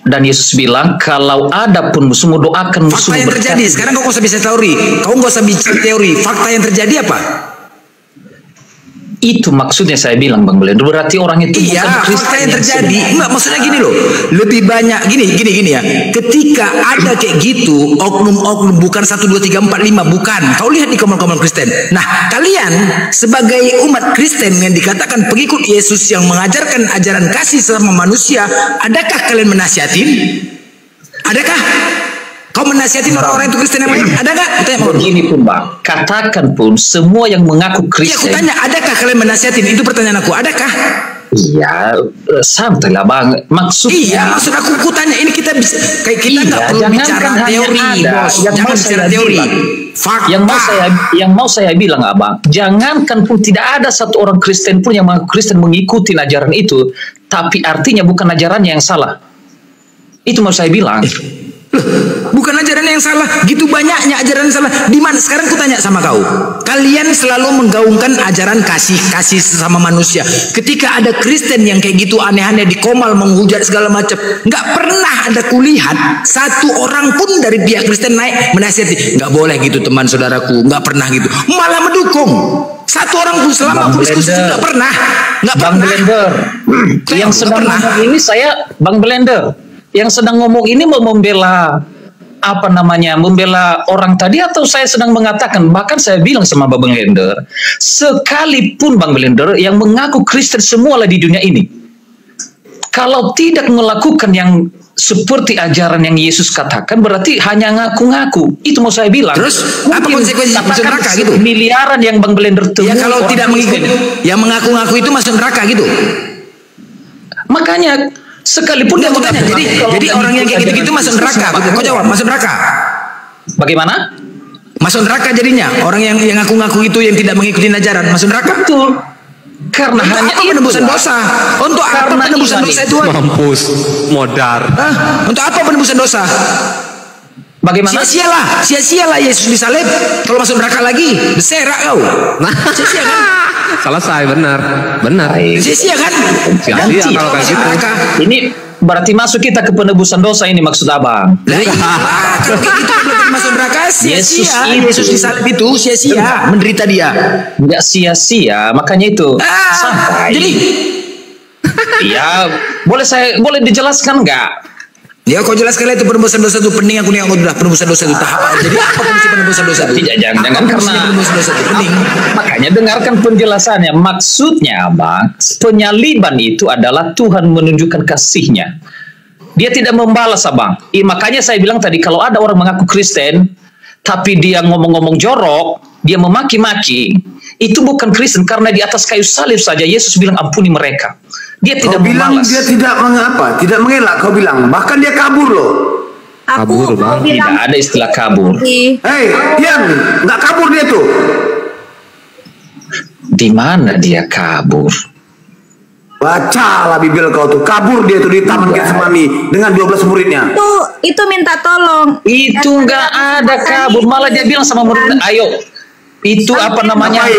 Dan Yesus bilang kalau ada pun musuhmu doakan musuhmu.
Fakta yang terjadi. Sekarang kau nggak usah bisa teori. Kau nggak usah bicara teori. Fakta yang terjadi apa?
Itu maksudnya saya bilang Bang Blender, berarti orang itu bukan Kristen.
Fakta yang terjadi. Enggak, maksudnya gini loh. Lebih banyak gini ya. Ketika ada kayak gitu, oknum bukan 1 2 3 4 5 bukan. Kau lihat di komal-komal Kristen. Nah, kalian sebagai umat Kristen yang dikatakan pengikut Yesus yang mengajarkan ajaran kasih sama manusia, adakah kalian menasihatin? Adakah? Kau menasihatin orang-orang itu Kristen yang lain? Ada nggak?
Begini pun Bang, katakan pun semua yang mengaku Kristen.
Iya, aku tanya, adakah kalian menasihatin? Itu pertanyaan aku, adakah?
Iya, santai lah Bang.
Maksud aku tanya, ini kita bisa kayak kita nggak perlu bicara teori, bos. Jangan bicara teori. Fakta.
Yang mau saya bilang Abang, jangankan pun tidak ada satu orang Kristen pun yang mengaku Kristen mengikuti ajaran itu, tapi artinya bukan ajarannya yang salah. Itu mau saya bilang.
Bukan ajaran yang salah, gitu banyaknya ajaran salah. Di mana sekarang ku tanya sama kau? Kalian selalu menggaungkan ajaran kasih sesama manusia. Ketika ada Kristen yang kayak gitu aneh-aneh di komal menghujat segala macam, nggak pernah ada kulihat satu orang pun dari pihak Kristen naik menasihati. Nggak boleh gitu teman saudaraku, nggak pernah gitu. Malah mendukung. Satu orang pun selama aku diskusi nggak pernah.
Bang Blender, yang sedang ngomong ini saya Bang Blender. Yang sedang ngomong ini mau membela membela orang tadi atau saya sedang mengatakan, bahkan saya bilang sama Bang Blender, sekalipun Bang Blender yang mengaku Kristen semualah di dunia ini, kalau tidak melakukan yang seperti ajaran yang Yesus katakan berarti hanya ngaku-ngaku. Itu mau saya bilang.
Terus apa konsekuensinya? Masuk neraka gitu?
Miliaran yang Bang Blender temui.
Ya kalau tidak mengikuti, yang mengaku-ngaku itu masuk neraka gitu.
Makanya sekalipun dia
tanya, jadi orang yang kayak gitu-gitu masuk neraka. Kau jawab, masuk neraka.
Bagaimana?
Masuk neraka jadinya. Orang yang ngaku-ngaku itu yang tidak mengikuti ajaran masuk neraka.
Betul. Karena
untuk
hanya
apa penebusan dosa? Untuk apa penebusan dosa itu?
Mampus, modar.
Untuk apa penebusan dosa?
Bagaimana?
Sia-sialah Yesus disalib. Kalau masuk neraka lagi, berserak kau. Sia-sia kan?
Selesai, benar.
Sia-sia kan?
Sia-sia kalau kayak gitu.
Ini berarti masuk kita ke penebusan dosa ini maksud Abang.
Nah, kalau gitu berarti masuk neraka sia-sia. Yesus disalib itu sia-sia, menderita dia.
Enggak sia-sia, makanya itu. Santai.
Jadi
ya, boleh dijelaskan enggak?
Ya kau jelaskan itu penebusan dosa itu pening. Aku nih aku udah penebusan dosa itu tahap. Jadi apa fungsi penebusan dosa itu?
Jangan karena
penebusan dosa itu pening.
Makanya dengarkan penjelasannya. Maksudnya Bang, penyaliban itu adalah Tuhan menunjukkan kasih-Nya. Dia tidak membalas Abang. Makanya saya bilang tadi kalau ada orang mengaku Kristen tapi dia ngomong-ngomong jorok, dia memaki-maki, itu bukan Kristen karena di atas kayu salib saja Yesus bilang ampuni mereka. Dia tidak membalas.
Dia tidak mengapa, tidak mengelak. Kau bilang, bahkan dia kabur loh.
Kabur Bang.
Tidak ada istilah kabur.
Hei, Tian, nggak kabur dia tuh.
Di mana dia kabur?
Bacalah Bible kau tuh. Kabur dia tuh di Taman Getsemani dengan 12 muridnya.
Itu minta tolong.
Itu nggak ada kabur, malah dia bilang sama murid, ayo. Itu apa namanya?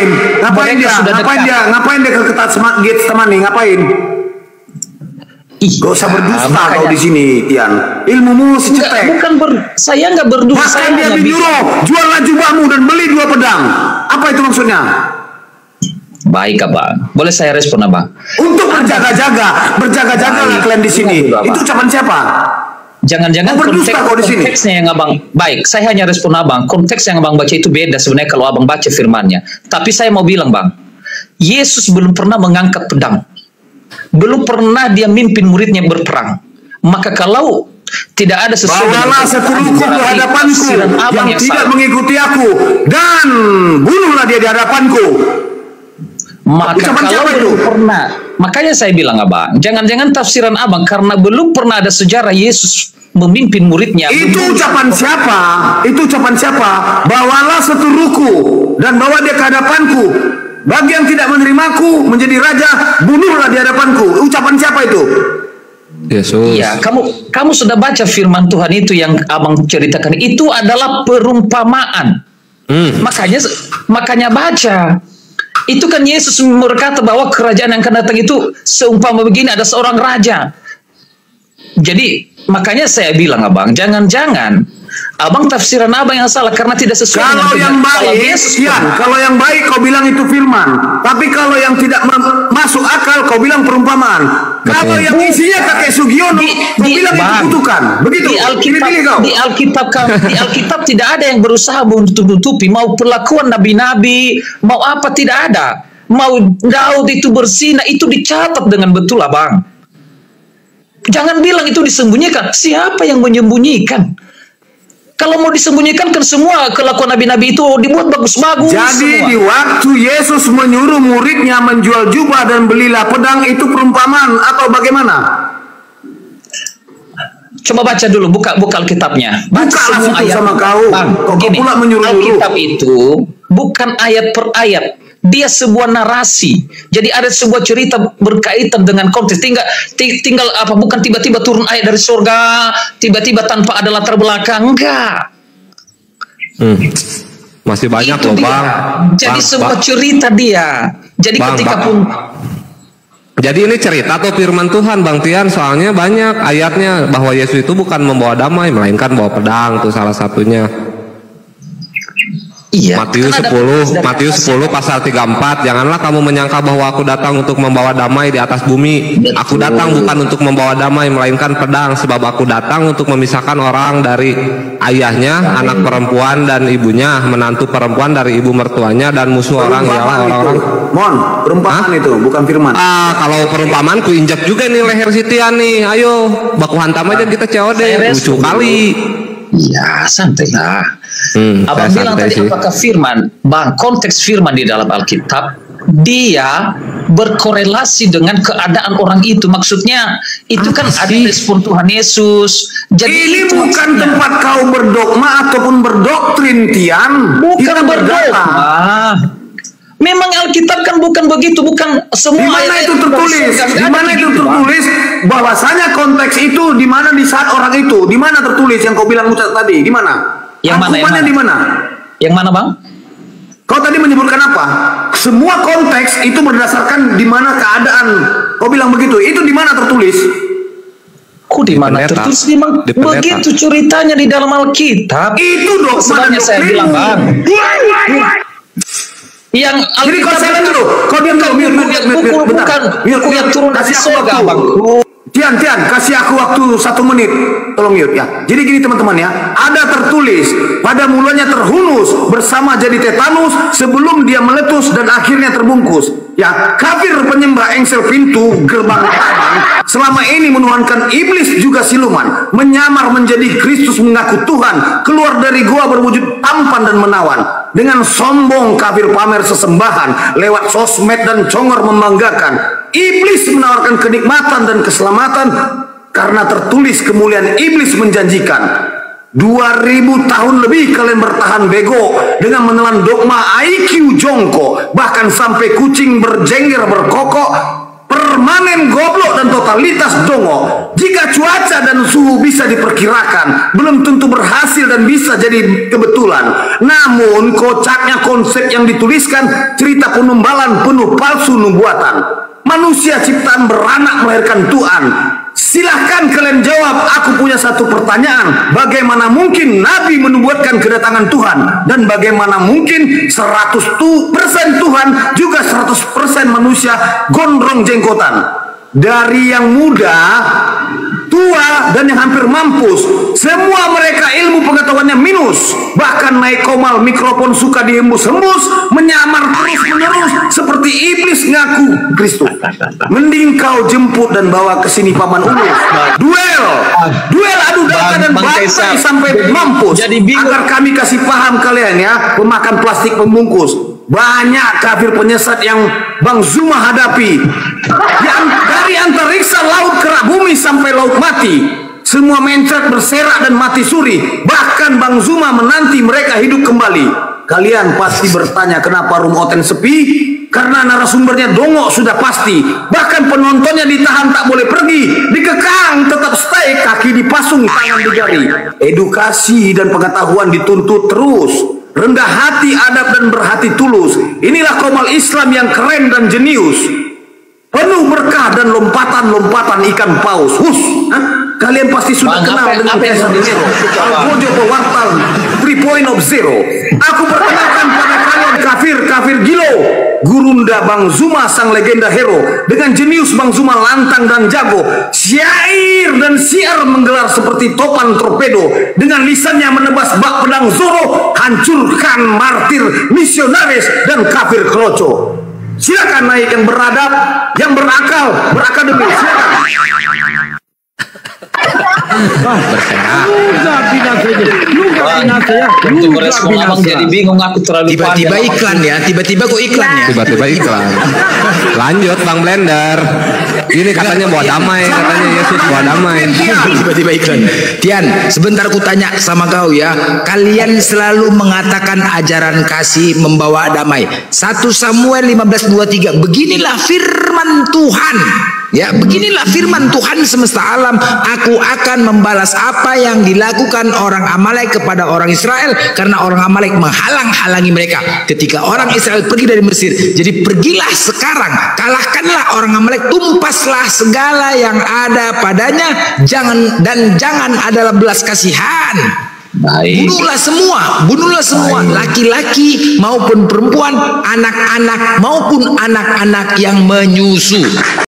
Ngapain dia?
Sudah
Ngapain dia ke Getsemani? Ngapain? Gak usah berdusta kau di sini, Tian. Ilmumu secetek.
Saya nggak berdusta.
Bahkan dia menyuruh, juallah jubahmu dan beli 2 pedang. Apa itu maksudnya?
Baik, Abang. Boleh saya respon, Abang?
Untuk berjaga-jaga kalian di sini. Itu ucapan siapa?
Jangan-jangan konteksnya yang Abang, baik, saya hanya respon Abang. Konteks yang Abang baca itu beda sebenarnya kalau Abang baca firmannya. Tapi saya mau bilang, Bang, Yesus belum pernah mengangkat pedang. Belum pernah dia mimpin muridnya berperang. Maka kalau tidak ada sesuatu,
bawalah seteruku ke hadapanku yang tidak mengikuti aku, dan bunuhlah dia di hadapanku.
Maka kalau belum pernah, makanya saya bilang, Abang, jangan-jangan tafsiran Abang karena belum pernah ada sejarah Yesus memimpin muridnya.
Itu ucapan siapa? Itu ucapan siapa? Bawalah seteruku dan bawa dia ke hadapanku. Bagi yang tidak menerimaku menjadi raja, bunuhlah di hadapanku. Ucapan siapa itu?
Yesus.
Iya, kamu sudah baca firman Tuhan itu yang Abang ceritakan. Itu adalah perumpamaan. Makanya baca. Itu kan Yesus berkata bahwa kerajaan yang akan datang itu seumpama begini, ada seorang raja. Jadi makanya saya bilang, Abang, jangan-jangan Abang tafsiran Abang yang salah karena tidak sesuai
kalau yang baik, kalau yang baik kau bilang itu firman, tapi kalau yang tidak masuk akal kau bilang perumpamaan. Kalau yang isinya kakek Sugiono kau bilang itu kutukan. Begitu.
Di Alkitab tidak ada yang berusaha menutupi mau perlakuan nabi-nabi, mau apa, tidak ada. Mau Daud itu berzina, itu dicatat dengan betul, Abang. Jangan bilang itu disembunyikan. Siapa yang menyembunyikan? Kalau mau disembunyikan kan semua kelakuan nabi-nabi itu dibuat bagus-bagus.
Jadi di waktu Yesus menyuruh muridnya menjual jubah dan belilah pedang, itu perumpamaan atau bagaimana?
Coba baca dulu, buka Alkitabnya. Baca semua ayat
sama kau. Kau pula menyuruh-nyuruh.
Alkitab itu bukan ayat per ayat. Dia sebuah narasi. Jadi ada sebuah cerita berkaitan dengan konteks. Tinggal apa? Bukan tiba-tiba turun ayat dari surga, tiba-tiba tanpa ada latar belakang. Enggak.
Masih banyak loh, Bang.
Jadi sebuah cerita dia. Jadi ketika pun.
Jadi ini cerita atau firman Tuhan, Bang Tian? Soalnya banyak ayatnya bahwa Yesus itu bukan membawa damai, melainkan bawa pedang. Itu salah satunya.
Iya,
Matius 10 pasal 34. Janganlah kamu menyangka bahwa aku datang untuk membawa damai di atas bumi. Aku datang bukan untuk membawa damai, melainkan pedang. Sebab aku datang untuk memisahkan orang dari ayahnya, anak perempuan dan ibunya, menantu perempuan dari ibu mertuanya, dan musuh orang ialah orang-orang.
Perumpamaan itu bukan firman.
Kalau perumpamaan ku injak juga nih leher si Tian nih. Ayo, baku hantam aja kita COD. Lucu kali.
Ya, santai. Abang bilang tadi apakah firman, Bang, konteks firman di dalam Alkitab dia berkorelasi dengan keadaan orang itu. Maksudnya itu kan ada respon Tuhan Yesus. Jadi
ini bukan tempat kau berdogma ataupun berdoktrin, Tian.
Bukan berdogma. Memang Alkitab kan bukan begitu, bukan semua.
Di mana itu tertulis? Di mana itu tertulis bahwasanya konteks itu di mana di saat orang itu? Di mana tertulis yang kau bilang tadi? Di mana?
Yang mana?
Di mana?
Yang mana, Bang?
Kau tadi menyebutkan apa? Semua konteks itu berdasarkan di mana keadaan. Kau bilang begitu. Itu di mana tertulis?
Kok di mana tertulis? Begitu ceritanya di dalam Alkitab.
Itu dong.
Sebenarnya saya bilang, Bang. Yang
jadi kau saya dulu, kau diam dulu,
bukan yang turun dari surga, Bang.
Tian, kasih aku waktu 1 menit, tolong mute ya. Jadi gini teman-teman ya, ada tertulis pada mulanya terhunus bersama jadi tetanus sebelum dia meletus dan akhirnya terbungkus. Ya, kafir penyembah engsel pintu gerbang taman selama ini menuhankan iblis juga siluman, menyamar menjadi Kristus mengaku Tuhan, keluar dari gua berwujud tampan dan menawan. Dengan sombong kafir pamer sesembahan lewat sosmed dan congor membanggakan. Iblis menawarkan kenikmatan dan keselamatan karena tertulis kemuliaan iblis menjanjikan. 2000 tahun lebih kalian bertahan bego dengan menelan dogma IQ jongkok, bahkan sampai kucing berjengger berkokok, permanen goblok dan totalitas dongo. Jika cuaca dan suhu bisa diperkirakan, belum tentu berhasil dan bisa jadi kebetulan. Namun kocaknya konsep yang dituliskan, cerita penumbalan penuh palsu nubuatan. Manusia ciptaan beranak melahirkan Tuhan. Silahkan kalian jawab. Aku punya satu pertanyaan. Bagaimana mungkin Nabi menubuatkan kedatangan Tuhan? Dan bagaimana mungkin 100% Tuhan juga 100% manusia gondrong jenggotan? Dari yang muda, tua, dan yang hampir mampus, semua mereka ilmu pengetahuannya minus. Bahkan naik komal mikrofon suka dihembus-hembus, menyamar terus-menerus seperti iblis ngaku Kristus. Mending kau jemput dan bawa ke sini Paman Ulus. Duel adu data dan bantai sampai mampus. Agar kami kasih paham kalian ya, pemakan plastik pembungkus. Banyak kafir penyesat yang Bang Zuma hadapi, yang dari antariksa laut kerak bumi sampai laut mati, semua mencret berserak dan mati suri. Bahkan Bang Zuma menanti mereka hidup kembali. Kalian pasti bertanya kenapa room oten sepi? Karena narasumbernya dongok sudah pasti. Bahkan penontonnya ditahan tak boleh pergi, dikekang tetap stay, kaki dipasung, tangan digari. Edukasi dan pengetahuan dituntut terus. Rendah hati, adab dan berhati tulus. Inilah komal Islam yang keren dan jenius, penuh berkah dan lompatan-lompatan ikan paus. Kalian pasti sudah kenal dengan Al-Bojo Pewartal 3.0. Aku perkenalkan pada kalian kafir gilo, Gurunda Bang Zuma sang legenda hero. Dengan jenius Bang Zuma lantang dan jago, syair dan siar menggelar seperti topan torpedo. Dengan lisannya menebas bak pedang Zoro, hancurkan martir, misionaris dan kafir kroco. Silakan naik yang beradab, yang berakal, berakademi. Silakan.
Untuk merespon abang jadi bingung, aku terlalu
tiba-tiba iklan ya, tiba-tiba kok iklan ya,
tiba-tiba iklan. Lanjut Bang Blender. Ini katanya bawa damai, katanya Yesus bawa damai.
Tiba-tiba iklan. Tian, sebentar ku tanya sama kau ya. Kalian selalu mengatakan ajaran kasih membawa damai. 1 Samuel 15:23. Beginilah firman Tuhan. Ya, beginilah firman Tuhan semesta alam. Aku akan membalas apa yang dilakukan orang Amalek kepada orang Israel, karena orang Amalek menghalang-halangi mereka ketika orang Israel pergi dari Mesir. Jadi pergilah sekarang, kalahkanlah orang Amalek, tumpaslah segala yang ada padanya, jangan adalah belas kasihan.
Baik.
Bunuhlah semua, laki-laki maupun perempuan, anak-anak maupun anak-anak yang menyusu.